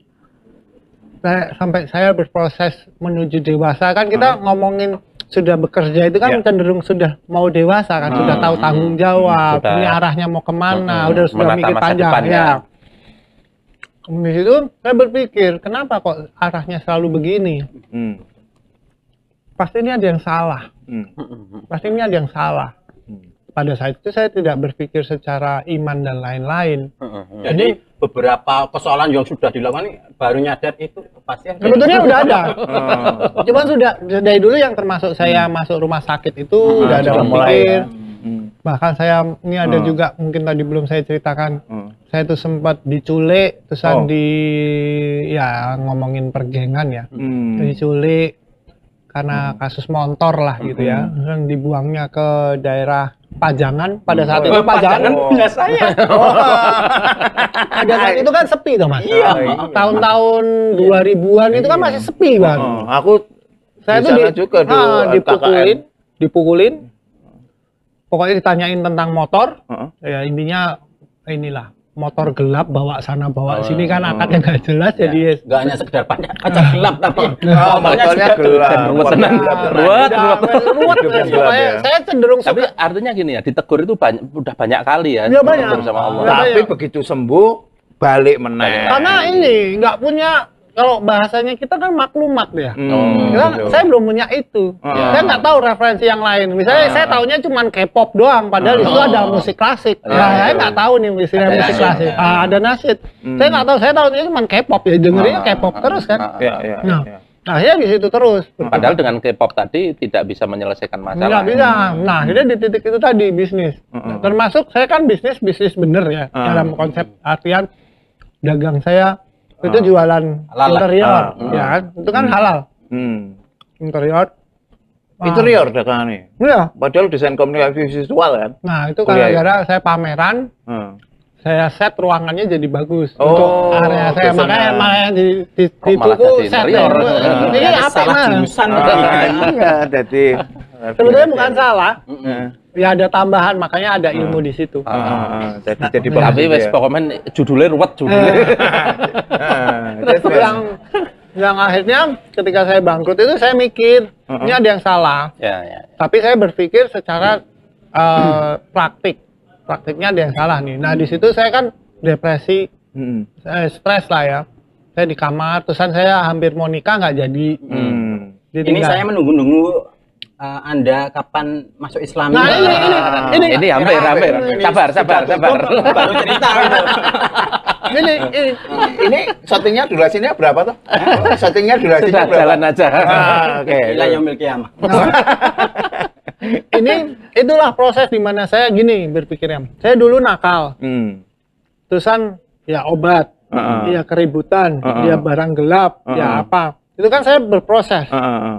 sampai saya berproses menuju dewasa, kan kita ngomongin sudah bekerja itu kan cenderung sudah mau dewasa kan, sudah tahu tanggung jawab, ini arahnya mau kemana, sudah mikir panjang ya. Di situ saya berpikir, kenapa kok arahnya selalu begini? Pasti ini ada yang salah. Pasti ini ada yang salah. Pada saat itu saya tidak berpikir secara iman dan lain-lain. Jadi beberapa kesalahan yang sudah dilakukan ini baru nyadar itu pasti sebetulnya udah ada. Cuman sudah dari dulu yang termasuk saya masuk rumah sakit itu udah ada berpikir. Bahkan saya ini ada juga mungkin tadi belum saya ceritakan. Saya tuh sempat diculik, terusan ya ngomongin pergengan ya. Diculik karena kasus motor lah gitu ya. Dan dibuangnya ke daerah Pajangan. Pada saat itu Pajangan punya saya. Pada saat itu kan sepi tuh Mas. Iya. Tahun-tahun 2000-an itu kan masih sepi Bang. Saya tuh juga dipukulin. Pokoknya ditanyain tentang motor. Ya intinya inilah. Motor gelap bawa sana bawa sini kan akadnya nggak jelas jadi nggak hanya sekedar kaca gelap tapi motornya gelap, ruwet. Saya cenderung tapi suka. artinya gini ya, ditegur itu udah banyak kali ya. Iya banyak. Sama Allah. Tapi begitu sembuh balik meneh. Karena ini nggak punya, kalau bahasanya kita kan maklumat ya. Saya belum punya itu. Saya nggak tahu referensi yang lain. Misalnya saya taunya cuma K-pop doang, padahal itu ada musik klasik. Saya nggak tahu nih misalnya musik klasik. Ada nasyid. Saya nggak tahu. Saya tahunya cuma K-pop ya, dengerinnya K-pop terus kan. Nah, ya di situ terus. Padahal dengan K-pop tadi tidak bisa menyelesaikan masalah. Nggak bisa. Nah, akhirnya di titik itu tadi bisnis. Termasuk saya kan bisnis bener ya, dalam konsep artian dagang saya. Itu jualan interior, ya kan? Itu kan halal. Interior dagangannya. Iya. Padahal desain komunikasi visual kan. Nah, itu gara-gara saya pameran, saya set ruangannya jadi bagus untuk area saya. Makanya di tuku set ini apa Mas? Jadi sebetulnya bukan salah. Ya ada tambahan, makanya ada ilmu di situ. Jadi tapi wes pokoknya judulnya ruwet judulnya. Terus yang akhirnya ketika saya bangkrut itu saya mikir ini ada yang salah. Tapi saya berpikir secara praktiknya ada yang salah nih. Nah di situ saya kan depresi, stres lah ya. Saya di kamar, terusan saya hampir mau nikah nggak jadi. Ini saya menunggu Anda kapan masuk Islam? Nah ini hampir. Sabar. Baru cerita gitu. Ini syutingnya durasinya berapa tuh? Syutingnya durasinya berapa? Jalan aja. Oke. Ila yaumil qiyamah. Itulah proses dimana saya gini berpikirnya. Saya dulu nakal. Terusan ya obat, ya keributan, ya barang gelap, ya apa. Itu kan saya berproses,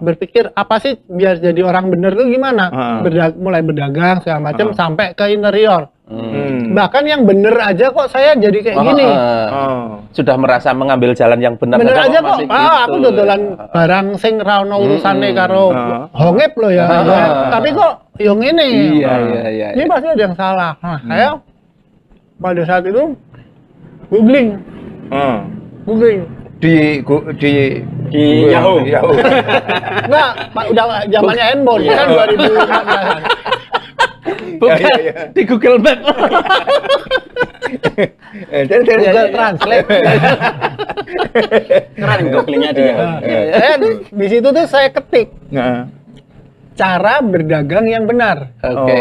berpikir apa sih biar jadi orang bener itu gimana, mulai berdagang segala macam sampai ke interior. Bahkan yang bener aja kok saya jadi kayak gini. Sudah merasa mengambil jalan yang benar. Bener aja kok. Aku dodolan barang sing ra ono urusane karo hongep loh ya. Tapi kok yang ini. Iya. Ini pasti ada yang salah. Nah, saya pada saat itu googling. Di Di Yahoo. Enggak, udah zamannya handphone kan 2014. Bukan di Google Map. Google Translate. Keren googlingnya dia. Di situ tuh saya ketik Nah. cara berdagang yang benar. Oke.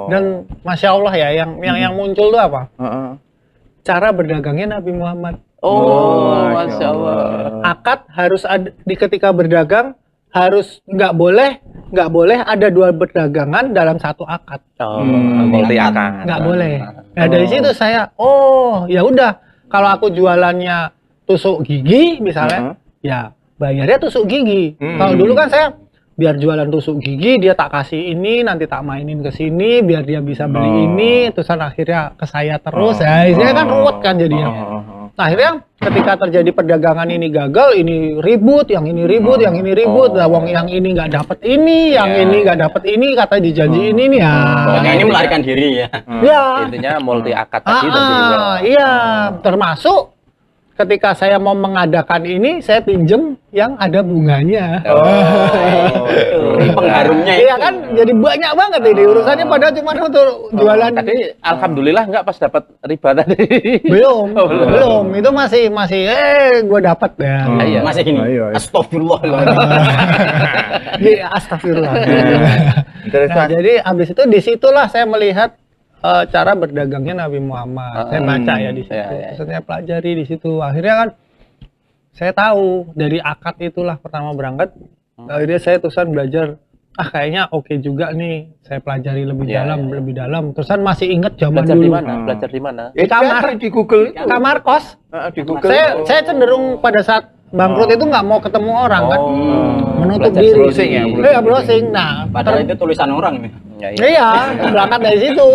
Dan masya Allah ya, yang muncul tuh apa? Heeh. Cara berdagangnya Nabi Muhammad. Oh, Masya Allah. Akad harus ada di ketika berdagang, harus nggak boleh ada dua perdagangan dalam satu akad. Multi akad. Nggak boleh. Nah dari situ saya, oh ya udah, kalau aku jualannya tusuk gigi misalnya, ya bayarnya tusuk gigi. Kalau dulu kan saya biar jualan tusuk gigi, dia tak kasih ini, nanti tak mainin ke sini, biar dia bisa beli ini, terusan akhirnya ke saya terus. Ya, isinya kan ruwet kan jadinya. Nah, akhirnya ketika terjadi perdagangan ini gagal, ini ribut, yang ini ribut, yang ini ribut, lawang yang ini nggak dapet ini, yang ini nggak dapet ini, kata dijanji ini nih ya. Pokoknya ini melarikan diri ya. Ya. Intinya multi akad tadi juga. Iya, termasuk ketika saya mau mengadakan ini, saya pinjem yang ada bunganya. Pengharumnya Iya kan, jadi banyak banget ini urusannya, padahal cuma untuk jualan. Tadi alhamdulillah nggak pas dapat riba tadi. Belum. Itu masih gue dapat ya. masih gini. Astagfirullah. Iya, astagfirullah. Nah, jadi abis itu disitulah saya melihat cara berdagangnya Nabi Muhammad. Saya baca ya di situ. Terus saya pelajari di situ. Akhirnya kan saya tahu dari akad itulah pertama berangkat. Akhirnya saya terusan belajar. Kayaknya oke juga nih. Saya pelajari lebih dalam. Terusan masih inget zaman Belajar dulu. di mana? Belajar di mana? Di kamar, di Google itu. kamar kos. Di Google. Saya cenderung pada saat bangkrut itu nggak mau ketemu orang kan. Menutup diri. Browsing ya, Iya, browsing. Nah, Padahal itu tulisan orang nih. iya, berangkat dari situ.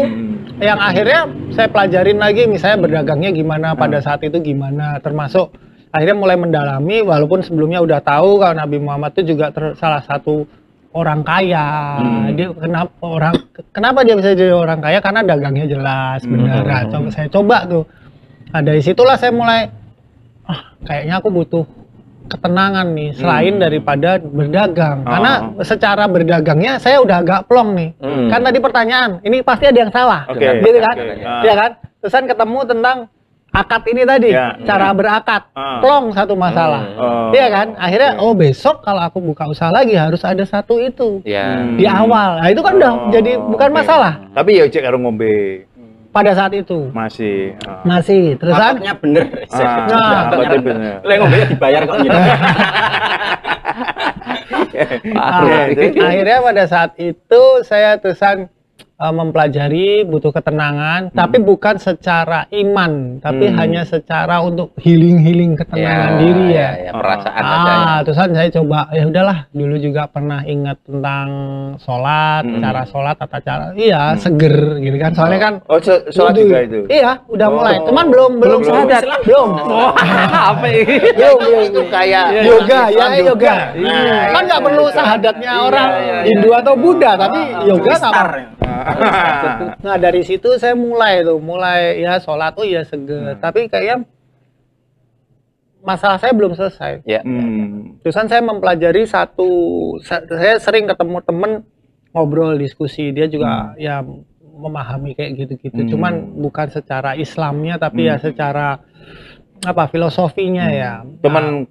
Yang akhirnya saya pelajarin lagi, misalnya berdagangnya gimana, pada saat itu gimana, termasuk akhirnya mulai mendalami, walaupun sebelumnya udah tahu kalau Nabi Muhammad itu juga salah satu orang kaya. Dia kenapa dia bisa jadi orang kaya? Karena dagangnya jelas, benar. Nah, saya coba tuh. Nah, dari situlah saya mulai, kayaknya aku butuh ketenangan nih selain daripada berdagang, karena secara berdagangnya saya udah agak plong nih. Kan tadi pertanyaan ini pasti ada yang salah, gitu kan? Iya kan? Terusan ketemu tentang akad ini tadi, cara berakad, plong satu masalah, iya kan? Akhirnya besok kalau aku buka usaha lagi harus ada satu itu di awal. Nah itu kan udah jadi bukan masalah. Tapi ya cek karo ngombe. Pada saat itu Masih. terusan Akadnya bener. Akadnya bener. Ngombe dibayar kok gitu. Akhirnya pada saat itu saya terusan mempelajari, butuh ketenangan, tapi bukan secara iman, tapi hanya secara untuk healing ketenangan diri ya. Perasaan aja. Terusan saya coba, ya udahlah, dulu juga pernah ingat tentang sholat, cara sholat, tata cara, seger gitu kan, soalnya kan. Sholat juga itu. Iya, udah mulai, cuman belum syahadat, belum. Apa ini? Belum itu kayak yoga. Kan nggak perlu syahadatnya orang Hindu atau Buddha, tapi yoga nggak. Nah dari situ saya mulai ya sholat seger, tapi kayaknya masalah saya belum selesai. Terusan saya mempelajari saya sering ketemu temen ngobrol diskusi, dia juga ya memahami kayak gitu-gitu, cuman bukan secara Islamnya tapi ya secara filosofinya ya. Teman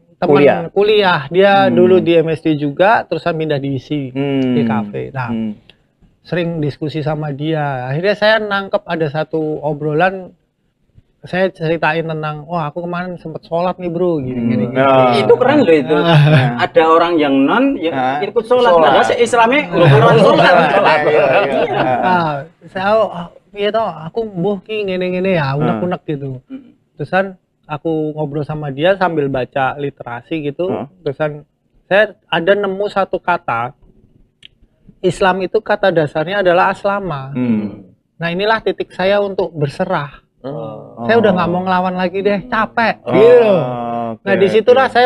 kuliah dia dulu di MSD juga, terusan pindah di ISI di kafe. Nah sering diskusi sama dia. Akhirnya saya nangkep ada satu obrolan, saya ceritain tentang, aku kemarin sempet sholat nih bro, gini. Itu keren loh itu. Ada orang yang non yang ikut sholat. Padahal Islamnya orang sholat. Saya aku mbuh ki ngene ya, unek-unek gitu. Terusan aku ngobrol sama dia sambil baca literasi gitu. Terusan saya ada nemu satu kata. Islam itu kata dasarnya adalah aslama. Nah inilah titik saya untuk berserah. Saya udah nggak mau ngelawan lagi deh, capek gitu. Nah disitulah saya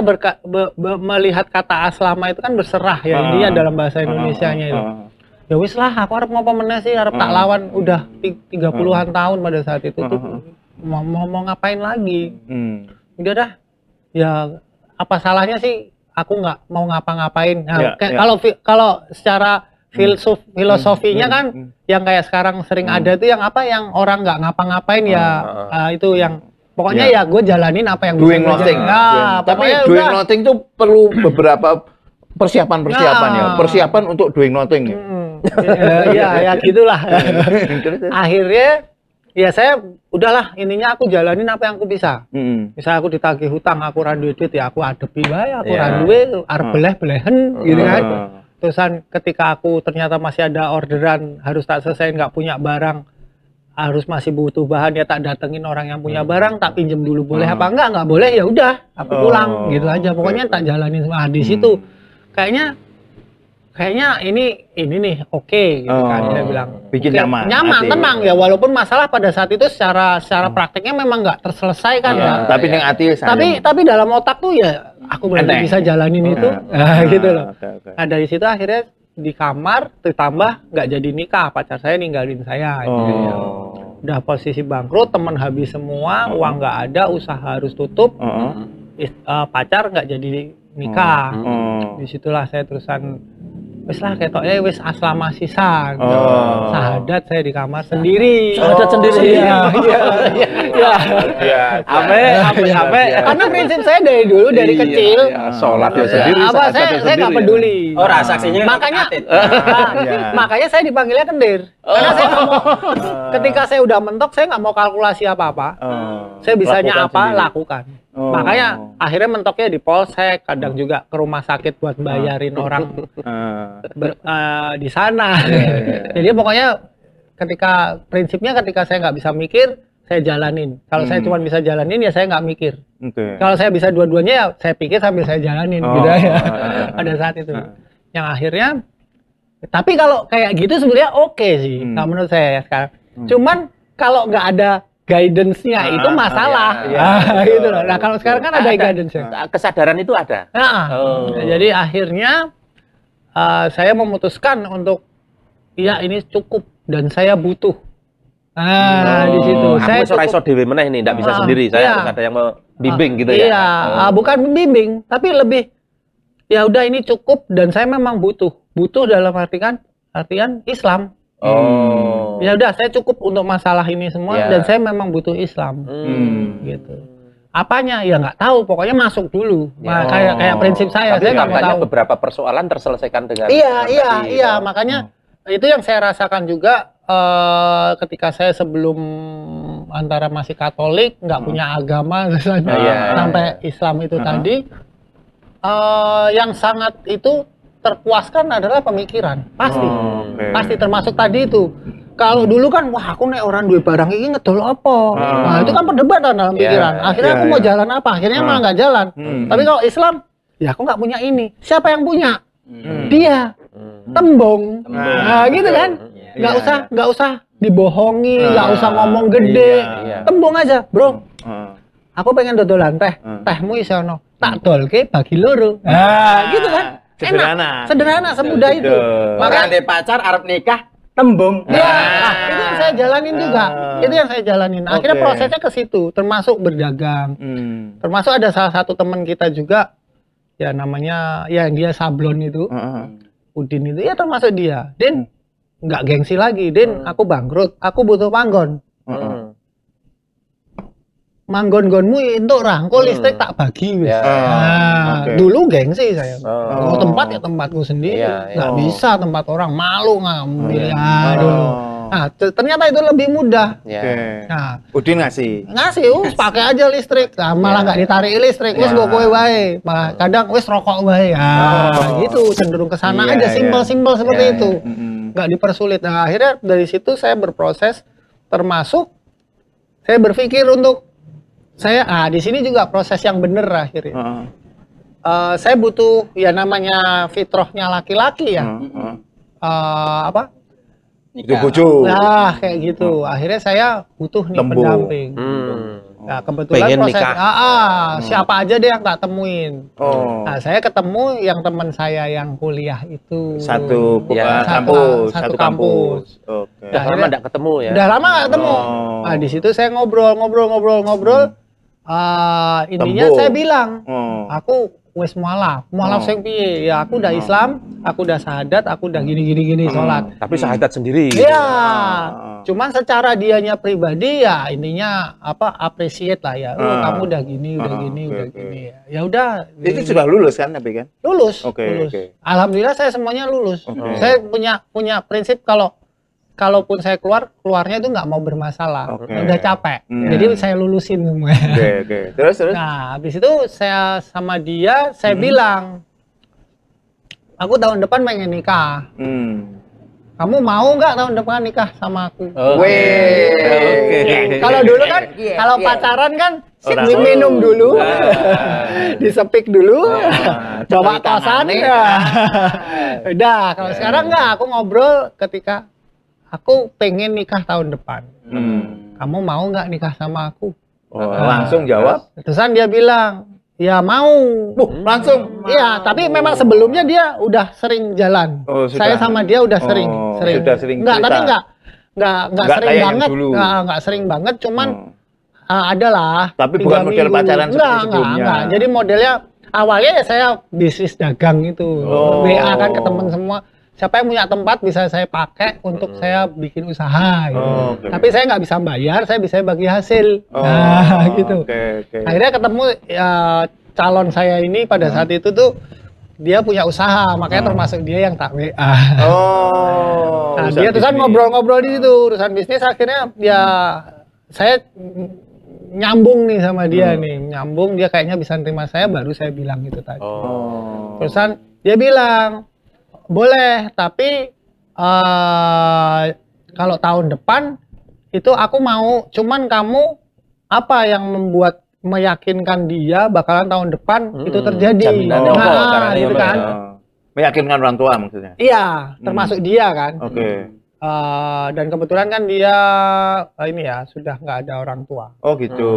melihat kata aslama itu kan berserah ya, intinya dalam bahasa Indonesianya itu. Ya wis lah, aku harap ngopo meneh sih, harap tak lawan udah 30-an tahun pada saat itu tuh mau ngapain lagi. Udah dah, ya apa salahnya sih aku nggak mau ngapa-ngapain. Nah, Ya, kayak ya. kalau secara filosofinya kan yang kayak sekarang sering ada tuh yang apa yang orang nggak ngapa-ngapain ya itu yang pokoknya ya gue jalanin apa yang Doing bisa gue nothing. jalanin. Nah, Tapi pokoknya doing udah. nothing itu perlu beberapa persiapan Nah. ya. Persiapan untuk doing nothing ya. Ya gitulah. Akhirnya ya saya udahlah intinya aku jalanin apa yang aku bisa. Misal aku ditagih hutang, aku ra duwe duit ya aku adepi wae, aku ra duwe arep beleh-belehen gitu kan. Terusan ketika aku ternyata masih ada orderan harus tak selesai, nggak punya barang, harus masih butuh bahan ya tak datengin orang yang punya barang, tak pinjem dulu boleh apa enggak boleh ya udah aku pulang gitu aja. Pokoknya tak jalanin semua di situ. Kayaknya ini nih oke gitu kan dia bilang. Bikin Oke, nyaman. nyaman, hati. tenang ya walaupun masalah pada saat itu secara prakteknya memang nggak terselesaikan ya. Tapi yang hati Tapi dalam otak tuh ya aku berarti Enteng. bisa jalanin itu. Gitu loh. Oke. Nah dari situ akhirnya di kamar ditambah nggak jadi nikah, pacar saya ninggalin saya gitu ya. Udah posisi bangkrut, teman habis semua, uang nggak ada, usaha harus tutup, pacar nggak jadi nikah. Disitulah saya terusan wis lah ketoknya wis aslama sisan. Sahadat saya di kamar sendiri. Sahadat sendiri. Iya. Apa? Karena prinsip saya dari dulu dari kecil Sholat ya sendiri. apa saya nggak peduli. Oh, saksinya Makanya saya dipanggilnya kendir. Karena saya nggak mau ketika saya udah mentok saya nggak mau kalkulasi apa-apa. Saya bisanya apa lakukan. Makanya akhirnya mentoknya di polsek, kadang juga ke rumah sakit buat bayarin orang di sana. Jadi pokoknya ketika prinsipnya ketika saya nggak bisa mikir, saya jalanin. Kalau saya cuma bisa jalanin ya saya nggak mikir. Kalau saya bisa dua-duanya ya saya pikir sambil saya jalanin gitu ya. Pada saat itu. Yang akhirnya tapi kalau kayak gitu sebenarnya oke sih. Nah, menurut saya ya sekarang. Cuman kalau nggak ada guidance-nya itu masalah. Gitu loh. Nah, kalau sekarang kan ada guidance-nya. Kesadaran itu ada. Nah, jadi akhirnya saya memutuskan untuk ya ini cukup dan saya butuh. Di situ. Saya iso dhewe meneh ini, enggak bisa sendiri. Saya harus ada yang membimbing gitu ya. Iya, bukan membimbing, tapi lebih ya udah ini cukup dan saya memang butuh. Butuh dalam artian Islam. Ya udah saya cukup untuk masalah ini semua dan saya memang butuh Islam. Gitu. Apanya ya nggak tahu, pokoknya masuk dulu. Kayak prinsip saya nggak mau tahu. Beberapa persoalan terselesaikan dengan Iya, makanya itu yang saya rasakan juga ketika saya sebelum antara masih Katolik, nggak punya agama sampai Islam itu tadi, yang sangat itu terpuaskan adalah pemikiran, pasti termasuk tadi itu. Kalau dulu kan, wah aku nek orang duwe barang ini ngedol apa? Nah itu kan perdebatan dalam pikiran. Akhirnya aku mau jalan apa? Akhirnya malah nggak jalan. Tapi kalau Islam, ya aku nggak punya ini. Siapa yang punya? Dia. Tembong. Nah gitu kan? Nggak usah dibohongi, nggak usah ngomong gede. Tembong aja, bro. Aku pengen dodolan teh. Tehmu isono. Tak dolke bagi loro. Nah gitu kan? Sederhana, semudah itu. Makanya ada pacar Arab nikah tembung. Itu yang saya jalanin juga. Itu yang saya jalanin. Akhirnya prosesnya ke situ, termasuk berdagang. Termasuk ada salah satu teman kita juga, ya namanya, ya dia sablon itu, Udin itu, ya termasuk dia. Din, nggak gengsi lagi. Din, aku bangkrut, aku butuh panggon. Manggon-gonmu untuk rangkul listrik tak bagi wis. Dulu gengsi saya. Mau tempat ya tempatku sendiri. Nggak bisa tempat orang, malu ngambil dulu. Nah, ternyata itu lebih mudah. Nah, Udin ngasih, pakai aja listrik. Nah, malah nggak ditarik listrik, wis go kowe wae. Malah kadang wis rokok wae. Gitu cenderung ke sana aja, simpel-simpel seperti itu. Nggak dipersulit. Nah, akhirnya dari situ saya berproses, termasuk saya berpikir untuk di sini juga proses yang benar akhirnya. Saya butuh ya namanya fitrahnya laki-laki ya. Itu bojo. Nah, kayak gitu. Akhirnya saya butuh nih pendamping. Nah, kebetulan pengen proses nikah. siapa aja deh yang tak temuin. Nah, saya ketemu yang teman saya yang kuliah itu. Satu kampus. Oke. Udah lama enggak ketemu ya. Udah lama nggak ketemu. Nah, di situ saya ngobrol. Intinya Tembung. saya bilang, aku wes mualaf sing piye? Ya aku udah Islam, aku udah syahadat, aku udah gini sholat. Tapi syahadat sendiri. Iya. Cuman secara dianya pribadi ya intinya apa appreciate lah ya. Oh, kamu udah gini, udah gini ya. Ya udah. Itu sudah lulus kan tapi kan? Lulus. Oke. Alhamdulillah saya semuanya lulus. Saya punya prinsip kalaupun saya keluarnya itu nggak mau bermasalah. Udah capek. Jadi saya lulusin semua. Oke. Terus? Nah, habis itu saya sama dia, saya bilang, aku tahun depan pengen nikah. Kamu mau nggak tahun depan nikah sama aku? Kalau dulu kan, kalau pacaran kan, minum dulu, disepik dulu, bawa kosan. Udah, kalau sekarang nggak, aku ngobrol ketika aku pengen nikah tahun depan. Kamu mau nggak nikah sama aku? Langsung jawab. Terusan dia bilang, ya mau. Langsung. Iya, tapi memang sebelumnya dia udah sering jalan. Saya sama dia udah sering. Sudah sering Enggak, tapi cerita. enggak sering banget. Enggak sering banget, cuman ada lah. Tapi bukan model pacaran seperti sebelumnya. Enggak. Jadi modelnya awalnya ya saya bisnis dagang itu. WA kan ke teman semua. Siapa yang punya tempat bisa saya pakai untuk saya bikin usaha gitu. Tapi saya nggak bisa bayar, saya bisa bagi hasil. Nah, gitu. Akhirnya ketemu calon saya ini pada saat itu tuh dia punya usaha, makanya termasuk dia yang tak WA. Nah, dia terusan ngobrol-ngobrol di situ, urusan bisnis. Akhirnya ya saya nyambung nih sama dia nih, nyambung, dia kayaknya bisa nerima saya, baru saya bilang itu tadi. Terusan dia bilang, boleh, tapi kalau tahun depan itu aku mau, cuman kamu apa yang meyakinkan dia bakalan tahun depan itu terjadi? Nah, gitu kan? Meyakinkan orang tua maksudnya? Iya, termasuk dia kan. Dan kebetulan kan dia ini ya sudah nggak ada orang tua. Oh gitu.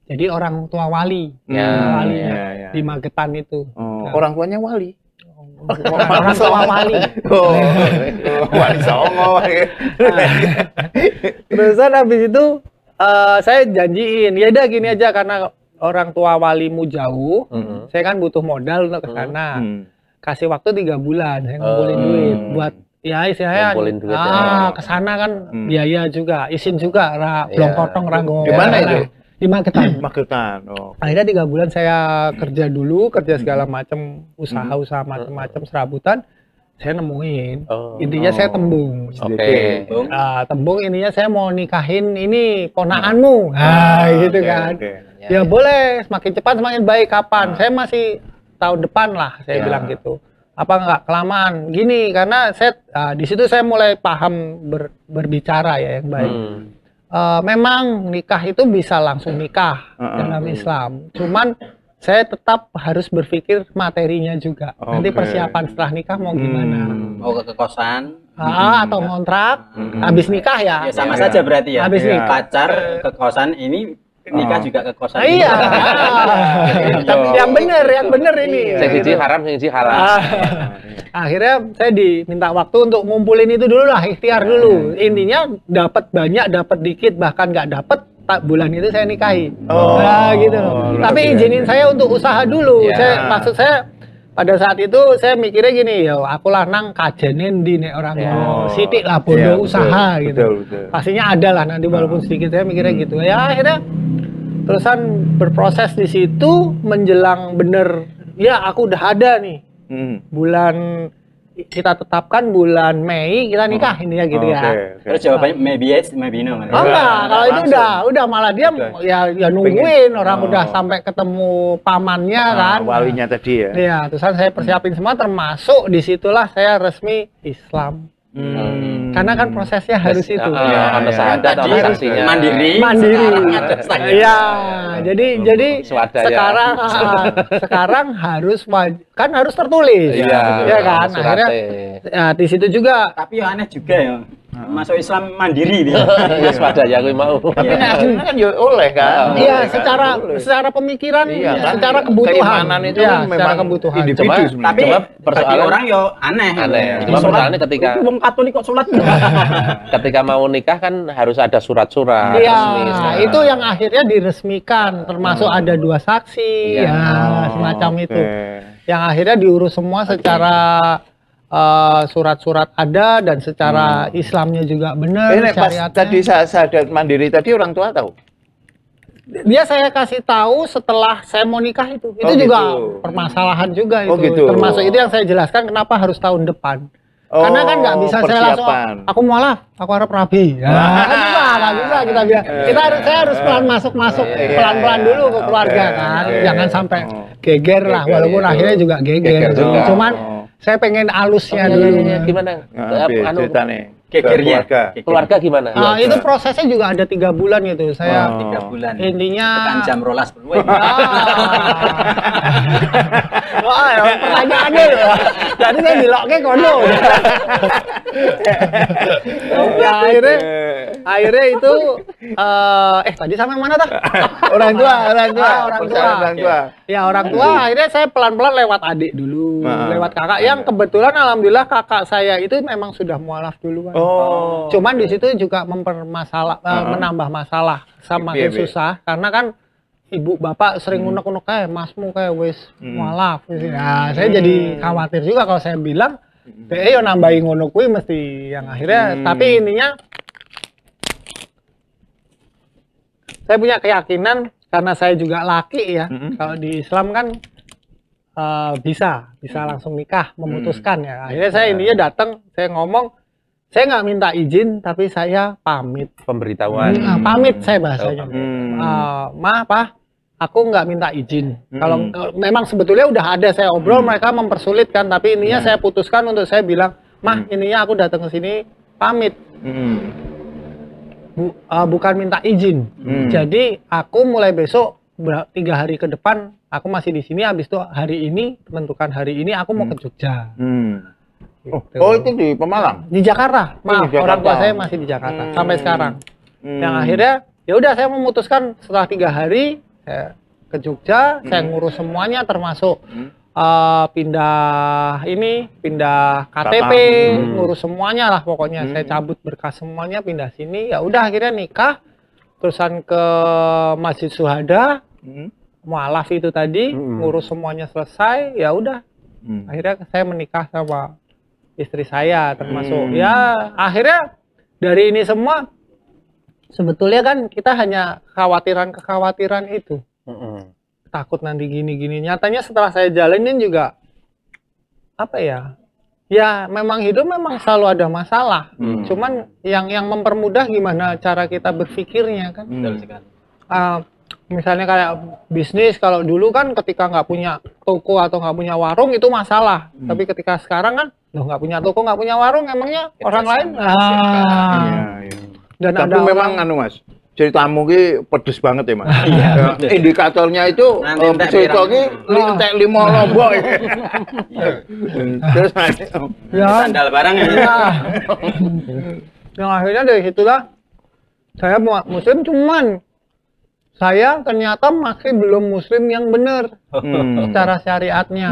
Jadi orang tua wali, walinya di Magetan itu. Orang tuanya wali. Orang tua wali. Wali Songo. Terusan habis itu saya janjiin, ya udah gini aja karena orang tua walimu jauh, saya kan butuh modal untuk ke sana. Kasih waktu 3 bulan, saya ngumpulin duit buat ya istilahnya ke sana kan biaya juga, izin juga, belum potong rago. Di mana itu? Di Magetan. Akhirnya 3 bulan saya kerja dulu, kerja segala macam usaha-usaha macam-macam serabutan. Saya nemuin, intinya saya tembung. Tembung intinya saya mau nikahin ini ponakanmu, gitu kan. Ya boleh, semakin cepat semakin baik. Kapan? Saya masih tahun depan lah, saya bilang gitu. Apa nggak kelamaan? Gini, karena saya di situ saya mulai paham berbicara ya yang baik. Memang nikah itu bisa langsung nikah dalam Islam. Cuman saya tetap harus berpikir materinya juga. Nanti persiapan setelah nikah mau gimana? Mau ke kosan? Atau ngontrak? Habis nikah ya? Ya sama saja berarti ya. Habis nikah. Pacar ke kosan ini nikah juga ke kosan. Iya. Tapi yang bener ini. Sing haram, sing halal. Akhirnya saya diminta waktu untuk ngumpulin itu dulu lah, ikhtiar dulu. Intinya dapat banyak, dapat dikit, bahkan nggak dapat bulan itu saya nikahi. Nah, gitu loh. Tapi izinin saya untuk usaha dulu. Maksud saya pada saat itu saya mikirnya gini, ya aku lanang kajenin di nek orang sidik lah bodoh usaha gitu. Pastinya ada lah nanti walaupun sedikit, saya mikirnya gitu. Ya akhirnya terusan berproses di situ menjelang bener ya aku udah ada nih. Bulan kita tetapkan bulan Mei kita nikah intinya gitu ya. Terus jawabannya maybe yes, maybe no. Enggak, kalau itu udah malah dia ya nungguin orang udah sampai ketemu pamannya kan. Walinya tadi ya. Iya, terusan saya persiapin semua termasuk disitulah saya resmi Islam. Karena kan prosesnya harus itu. Ada syahadat, ada saksinya. Mandiri. Iya, jadi sekarang harus kan harus tertulis. Iya kan. Akhirnya ya, di situ juga. Tapi ya aneh juga ya. Masuk Islam mandiri dia. Ya swadaya kuwi mau. Tapi nek aslinya kan ya oleh kan. Iya, secara pemikiran, Iya, kan? secara kebutuhan. Keimanan itu Iya, kan secara memang kebutuhan. individu Cuma- sebenarnya. Tapi Cuma bagi persoalan- orang yo aneh. Aneh. Jadi Cuma sholat, persoalannya ketika- itu wong Katolik kok sholat. Ketika mau nikah kan harus ada surat-surat Iya, resmi. itu yang akhirnya diresmikan, termasuk ada 2 saksi, Iya. ya semacam Oke. itu. Yang akhirnya diurus semua secara surat-surat ada dan secara Islamnya juga benar, Nek pas syariatnya. tadi sadar mandiri tadi orang tua tahu. Dia saya kasih tahu setelah saya mau nikah itu. Itu Oh, juga gitu. permasalahan juga itu. Oh, gitu. Termasuk itu yang saya jelaskan kenapa harus tahun depan. Oh, Karena kan nggak bisa saya langsung, persiapan. aku mualaf, aku harap rabi. Nggak bisa kita bilang. Saya harus pelan masuk pelan-pelan dulu ke keluarga Oke, kan. oke. Jangan sampai Oh. geger lah, Geger, walaupun iya. akhirnya juga geger. juga. Cuman Oh. saya pengen alusnya Iya, dulu. iya, iya. Gimana? Anu, ceritanya. Gegernya. Keluarga. keluarga gimana? Itu prosesnya juga ada 3 bulan gitu. Saya 3 bulan. intinya Tekan jam 12. Wah, pertanyaannya loh. Jadi saya diloknya kono. Ya, akhirnya itu tadi sampai mana tah? Orang tua. Orang tua. Orang tua. Ya orang tua akhirnya saya pelan-pelan lewat adik dulu, Nah. lewat kakak yang kebetulan alhamdulillah kakak saya itu memang sudah mualaf duluan. Oh. Cuman di situ juga menambah masalah semakin Piye, piye? susah karena kan ibu bapak sering unek-unek kayak masmu kayak wis mualaf. Nah, saya jadi khawatir juga kalau saya bilang yo nambahin ngono kuwi mesti yang akhirnya tapi ininya saya punya keyakinan karena saya juga laki ya. Kalau di Islam kan bisa langsung nikah, memutuskan ya. Akhirnya saya ininya datang, saya ngomong, saya nggak minta izin, tapi saya pamit. Pemberitahuan. Pamit saya bahasanya. Hmm. Ma, Pa, aku nggak minta izin. Kalau memang sebetulnya udah ada saya obrol, mereka mempersulit kan, tapi ininya saya putuskan untuk saya bilang, Mah, ininya aku datang ke sini pamit. Bukan minta izin. Jadi aku mulai besok 3 hari ke depan aku masih di sini. Habis itu hari ini menentukan hari ini aku mau ke Jogja. Gitu. Oh, itu di Pemalang. Di Jakarta. Maaf, di Jakarta. orang tua saya masih di Jakarta sampai sekarang. Yang akhirnya ya udah saya memutuskan setelah 3 hari saya ke Jogja, saya ngurus semuanya termasuk pindah KTP, ngurus semuanya lah pokoknya. Saya cabut berkas semuanya, pindah sini. Ya udah akhirnya nikah, terusan ke Masjid Syuhada, mualaf itu tadi, ngurus semuanya selesai. Ya udah, akhirnya saya menikah sama istri saya, termasuk ya akhirnya dari ini semua sebetulnya kan kita hanya kekhawatiran itu. Takut nanti gini-gini. Nyatanya setelah saya jalanin juga apa ya? Ya memang hidup memang selalu ada masalah. Cuman yang mempermudah gimana cara kita berpikirnya kan. Misalnya kayak bisnis, kalau dulu kan ketika nggak punya toko atau nggak punya warung itu masalah. Tapi ketika sekarang kan, loh nggak punya toko nggak punya warung, emangnya orang lain? Dan Tapi ada memang anu Mas, ceritamu ki pedes banget ya Mas. Iya, Ya, pedes. indikatornya itu Nanti entek cerita ki pirang. entek 5 lombok. Terus ya, Sandal barang ya. yang akhirnya dari situlah saya muslim, cuman saya ternyata masih belum muslim yang benar secara syariatnya.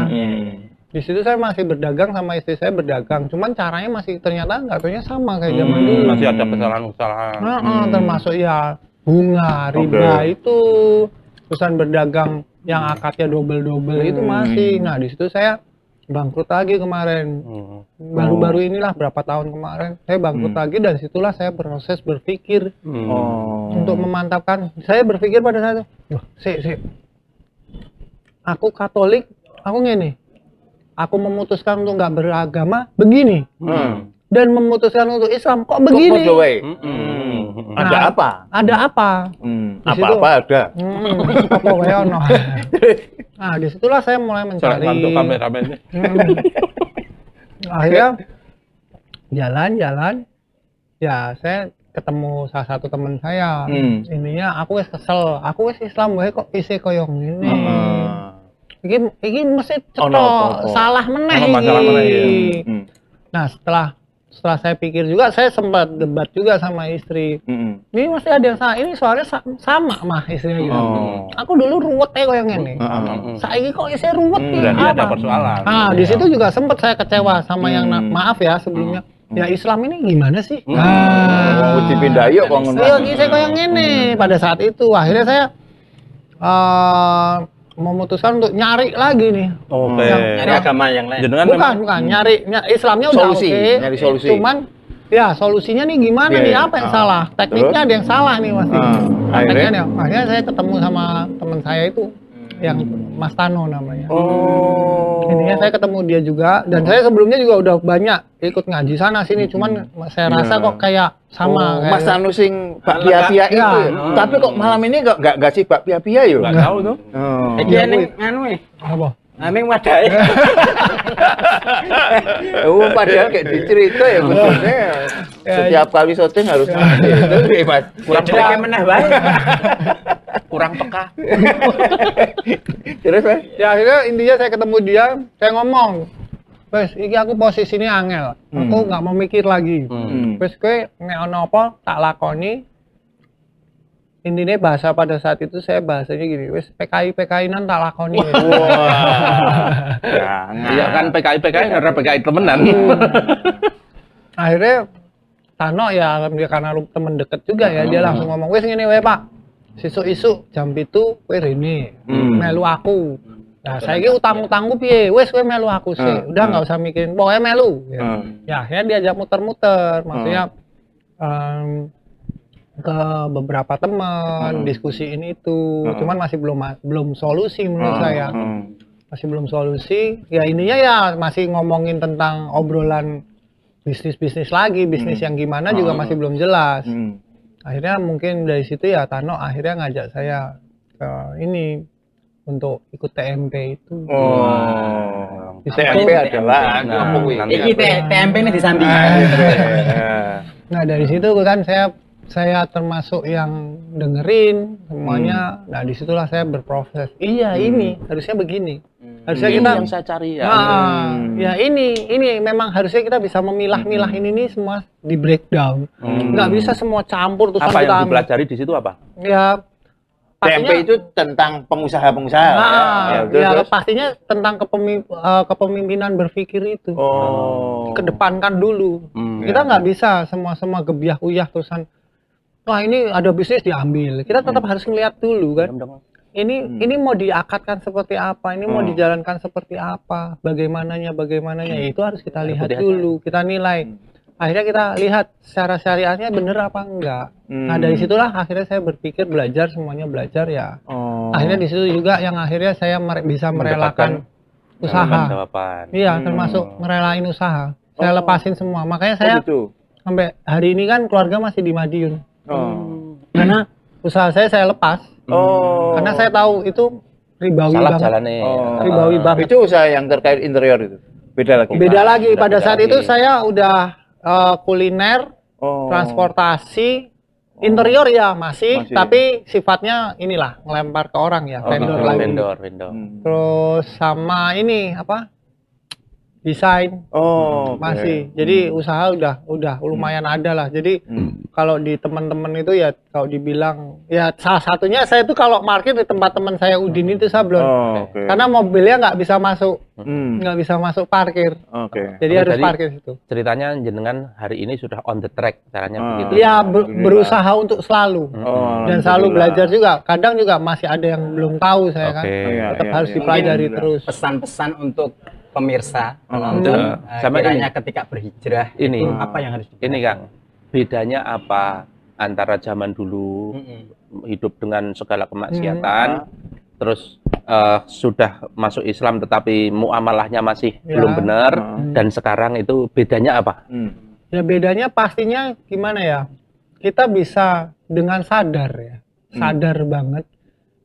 Di situ saya masih berdagang sama istri saya berdagang, cuman caranya masih ternyata nggak taunya sama kayak zaman dulu. Masih ada kesalahan-kesalahan. Termasuk ya bunga, riba itu, terusan berdagang yang akadnya double itu masih. Nah di situ saya bangkrut lagi kemarin. Baru-baru inilah berapa tahun kemarin saya bangkrut lagi, dan situlah saya proses berpikir untuk memantapkan. Saya berpikir pada saat itu, loh, aku Katolik, aku ngene. Aku memutuskan untuk nggak beragama begini, dan memutuskan untuk Islam kok begini. Ada apa? Ada apa? Di situ- Apa-apa ada. Apa wae ono. Nah, disitulah saya mulai mencari. Untuk kameramen. Akhirnya jalan-jalan, ya saya ketemu salah satu teman saya. Ininya aku wis kesel, aku wis Islam wae kok isih koyo ngene. Iki mesti Ono cetok apa-apa. salah meneh Ono masalah meneh, iki. iya. Nah, setelah setelah saya pikir juga, saya sempat debat juga sama istri. Ini masih ada yang salah, ini soalnya sama mah istrinya gitu. Aku dulu ruwet kayak yang ini. Saiki kok saya ruwet nih. Berarti Apa? ada persoalan. Nah, di situ juga sempat saya kecewa sama yang maaf ya sebelumnya. Ya Islam ini gimana sih? Mau dipindah yuk kok ngono. Iya, saya kayak ngene pada saat itu. Akhirnya saya memutuskan untuk nyari lagi nih. Oke. Nyari agama yang lain. Jenengan Bukan, nyari Islamnya udah Solusi, oke. nyari solusi. Cuman ya solusinya nih gimana Iya, nih? iya. Apa yang salah? Tekniknya ada yang salah nih Mas. Akhirnya? Akhirnya saya ketemu sama teman saya itu yang Mas Tano namanya. Intinya saya ketemu dia juga dan saya sebelumnya juga udah banyak ikut ngaji sana sini, cuman saya rasa kok kayak sama kayak Mas Anu sing Pak Pia-Pia itu. Ya. Tapi kok malam ini enggak sih Pak Pia-Pia yo? Nggak tahu tuh. Iki ning anu apa? ning wadahe. Padahal kayak dicerita ya betulnya. Setiap kali syuting harus itu Mas. Kurang peka meneh wae. Kurang peka. Terus Mas? Ya akhirnya intinya saya ketemu dia, saya ngomong, wes iki aku posisinya angel, aku nggak mau mikir lagi. Wes kowe nek ono apa tak lakoni. Intinya bahasa pada saat itu saya bahasanya gini, wes PKI-PKI-nan tak lakoni. Iya kan PKI karena PKI temenan. Akhirnya Tano ya alhamdulillah karena lu temen deket juga ya, dia langsung ngomong, wes ngene wae Pak, sesuk-isuk jam 7 kowe rene melu aku. Nah saiki utang-utangku piye, wes kowe melu aku sih, udah nggak usah mikirin, pokoknya melu. Ya akhirnya diajak muter-muter, maksudnya ke beberapa teman diskusiin itu, cuman masih belum solusi menurut saya. Masih belum solusi. Ya ininya ya masih ngomongin tentang obrolan bisnis lagi, bisnis yang gimana juga masih belum jelas. Akhirnya mungkin dari situ ya Tano akhirnya ngajak saya ke ini untuk ikut TMP itu. TMP adalah Iki TMP ini di samping. Nah dari situ kan saya termasuk yang dengerin semuanya. Nah disitulah saya berproses. Iya ini harusnya begini. Harusnya kita yang saya cari ya. Ya ini memang harusnya kita bisa memilah-milah ini nih semua di breakdown. Nggak bisa semua campur terus Apa kita yang dipelajari di situ apa? ya pastinya, TMP itu tentang pengusaha-pengusaha. pastinya tentang kepemimpinan berpikir itu. Kedepankan dulu. Kita nggak bisa semua gebiah uyah terusan. Wah ini ada bisnis diambil. Kita tetap harus ngeliat dulu kan. Ini mau diakatkan seperti apa? Ini mau dijalankan seperti apa? Bagaimananya? Ya itu harus kita lihat dulu. Kita nilai. Akhirnya kita lihat secara syariatnya bener apa enggak. Nah dari situlah akhirnya saya berpikir semuanya belajar ya. Akhirnya di situ juga yang akhirnya saya bisa merelakan usaha. Iya termasuk merelain usaha. Saya lepasin semua. Makanya saya sampai hari ini kan keluarga masih di Madiun. Karena usaha saya lepas. Karena saya tahu itu ribawi Salah banget. jalannya. Ribawi banget. Itu usaha yang terkait interior itu. Beda lagi. Beda lagi. Pada saat itu saya udah kuliner, transportasi, interior ya masih, tapi sifatnya inilah ngelempar ke orang ya, vendor lagi. Vendor. Terus sama ini apa? Desain. Masih. Jadi usaha udah lumayan ada lah. Jadi kalau di teman-teman itu ya kalau dibilang ya salah satunya saya itu kalau parkir di tempat teman saya Udin itu sablon. Karena mobilnya nggak bisa masuk. Nggak bisa masuk parkir. Jadi harus parkir situ. Ceritanya jenengan hari ini sudah on the track caranya begitu. Ya berusaha untuk selalu. Dan selalu belajar juga. Kadang juga masih ada yang belum tahu saya kan. Tetap harus dipelajari terus. Pesan-pesan untuk pemirsa sama kiranya ketika berhijrah ini itu apa yang harus ini Kang, bedanya apa antara zaman dulu hidup dengan segala kemaksiatan terus sudah masuk Islam tetapi muamalahnya masih belum benar dan sekarang itu bedanya apa? Ya bedanya pastinya gimana ya, kita bisa dengan sadar ya, sadar banget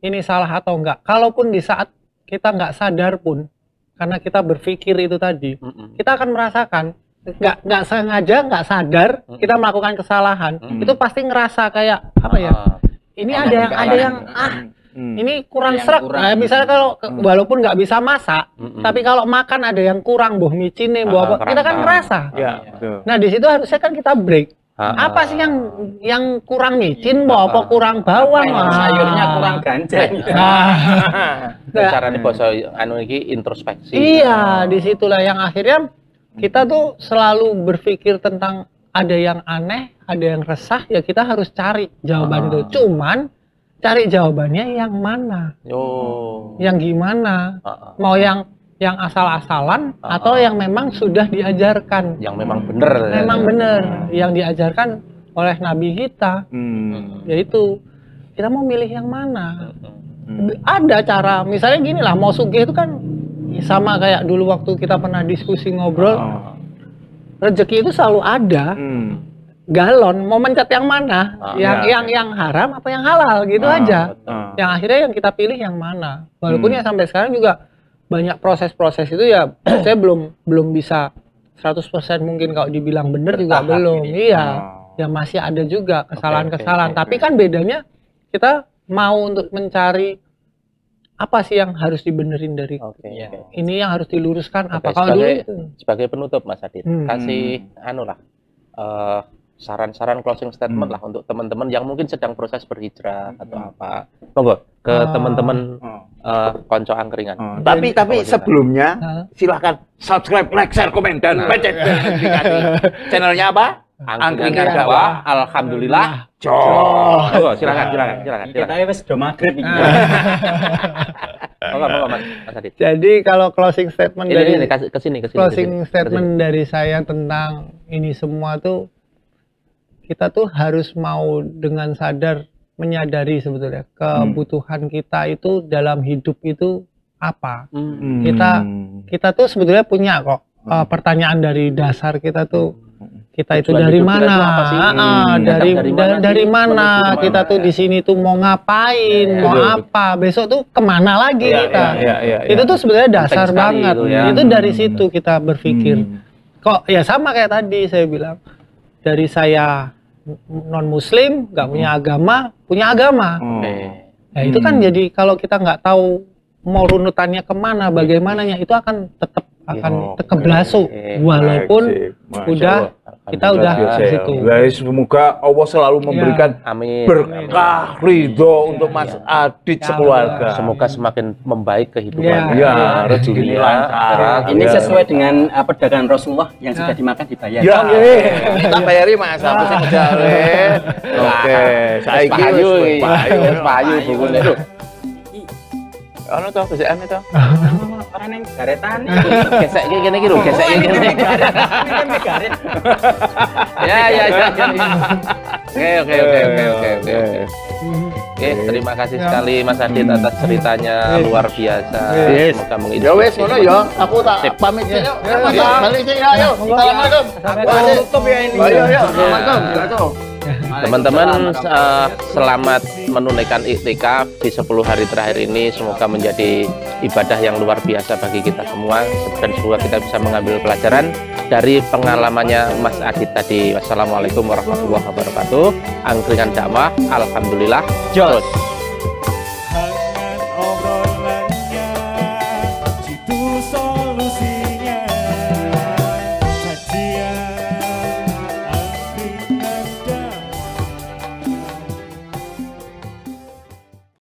ini salah atau enggak. Kalaupun di saat kita nggak sadar pun karena kita berpikir itu tadi, kita akan merasakan nggak sengaja, nggak sadar kita melakukan kesalahan, itu pasti ngerasa kayak apa ya? Ini ada yang ini kurang Yang sreg. kurang. Nah, misalnya kalau walaupun nggak bisa masak, tapi kalau makan ada yang kurang, boh micin, boh apa, kita kan kerasa. ngerasa. Ya, betul. Nah di situ harusnya kan kita break. Apa sih yang kurang micin, boh apa kurang bawang, Sayurnya kurang ganjeng. Nah, Caranya basa anu iki introspeksi. iya, disitulah yang akhirnya kita tuh selalu berpikir tentang ada yang aneh, ada yang resah, ya kita harus cari jawaban itu. Cuman cari jawabannya yang mana, Oh. yang gimana, mau yang asal-asalan atau yang memang sudah diajarkan, Yang memang bener. memang benar, yang diajarkan oleh Nabi kita, yaitu kita mau milih yang mana. Ada cara, misalnya gini lah, mau sugih itu kan sama kayak dulu waktu kita pernah diskusi ngobrol, rezeki itu selalu ada. Galon mau mencet yang mana, yang haram apa yang halal gitu aja. Yang akhirnya yang kita pilih yang mana. Walaupun ya sampai sekarang juga banyak proses-proses itu ya saya belum bisa 100% mungkin kalau dibilang benar juga belum. Iya. Ya masih ada juga kesalahan-kesalahan. Tapi kan bedanya kita mau untuk mencari apa sih yang harus dibenerin dari ini, yang harus diluruskan apa. Kalau dulu itu Sebagai penutup Mas Adit, kasih anu lah saran-saran closing statement lah untuk teman-teman yang mungkin sedang proses berhijrah atau apa. Monggo ke teman-teman konco angkringan. Tapi sebelumnya silahkan subscribe, like, share, komen dan pencet notifikasi. Channelnya apa? Angkringan Dakwah. Alhamdulillah. Joh. Silakan. Kita wis do magrib iki. Monggo Mas Adit. jadi kalau closing statement dari Ini ke sini. closing statement dari saya tentang ini semua tuh, kita tuh harus mau dengan sadar menyadari sebetulnya kebutuhan kita itu dalam hidup itu apa. Kita tuh sebetulnya punya kok pertanyaan dari dasar kita tuh, kita itu Tujuan dari hidup kita mana, itu apa sih? dari mana kita tuh di sini tuh mau ngapain, mau apa, besok tuh kemana lagi kita. Itu tuh sebenarnya dasar sekali banget. itu ya. Itu dari situ kita berpikir. Kok ya sama kayak tadi saya bilang, dari saya non muslim nggak punya agama. Nah itu kan jadi kalau kita nggak tahu mau runutannya kemana, bagaimananya, itu akan tetap akan tekeblasu walaupun udah kita udah di situ. Semoga Allah selalu memberikan Amin. berkah ridho untuk Mas Adit sekeluarga. Semoga semakin membaik kehidupan. Ya, rezeki lancar. Ini sesuai dengan perdagangan Rasulullah yang sudah dimakan dibayar. Ya, kita bayari Mas, apa sih ngejare. Oke, saiki wis Payu bukune. ono to geseken to. Ora ning garetan. Gesek iki kene iki lho, gesek iki kene. Garet. Ya. Oke. Oke, terima kasih sekali Mas Adit atas ceritanya luar biasa. Semoga menginspirasi. Ya wis ngono ya, aku tak pamit sih. Balik sih ya, ayo. Assalamualaikum. Tutup ya ini. Ayo. Assalamualaikum. Teman-teman, selamat menunaikan iktikaf di 10 hari terakhir ini. Semoga menjadi ibadah yang luar biasa bagi kita semua, dan semoga kita bisa mengambil pelajaran dari pengalamannya Mas Adit tadi. Wassalamualaikum warahmatullahi wabarakatuh. Angkringan Dakwah, alhamdulillah. Jos.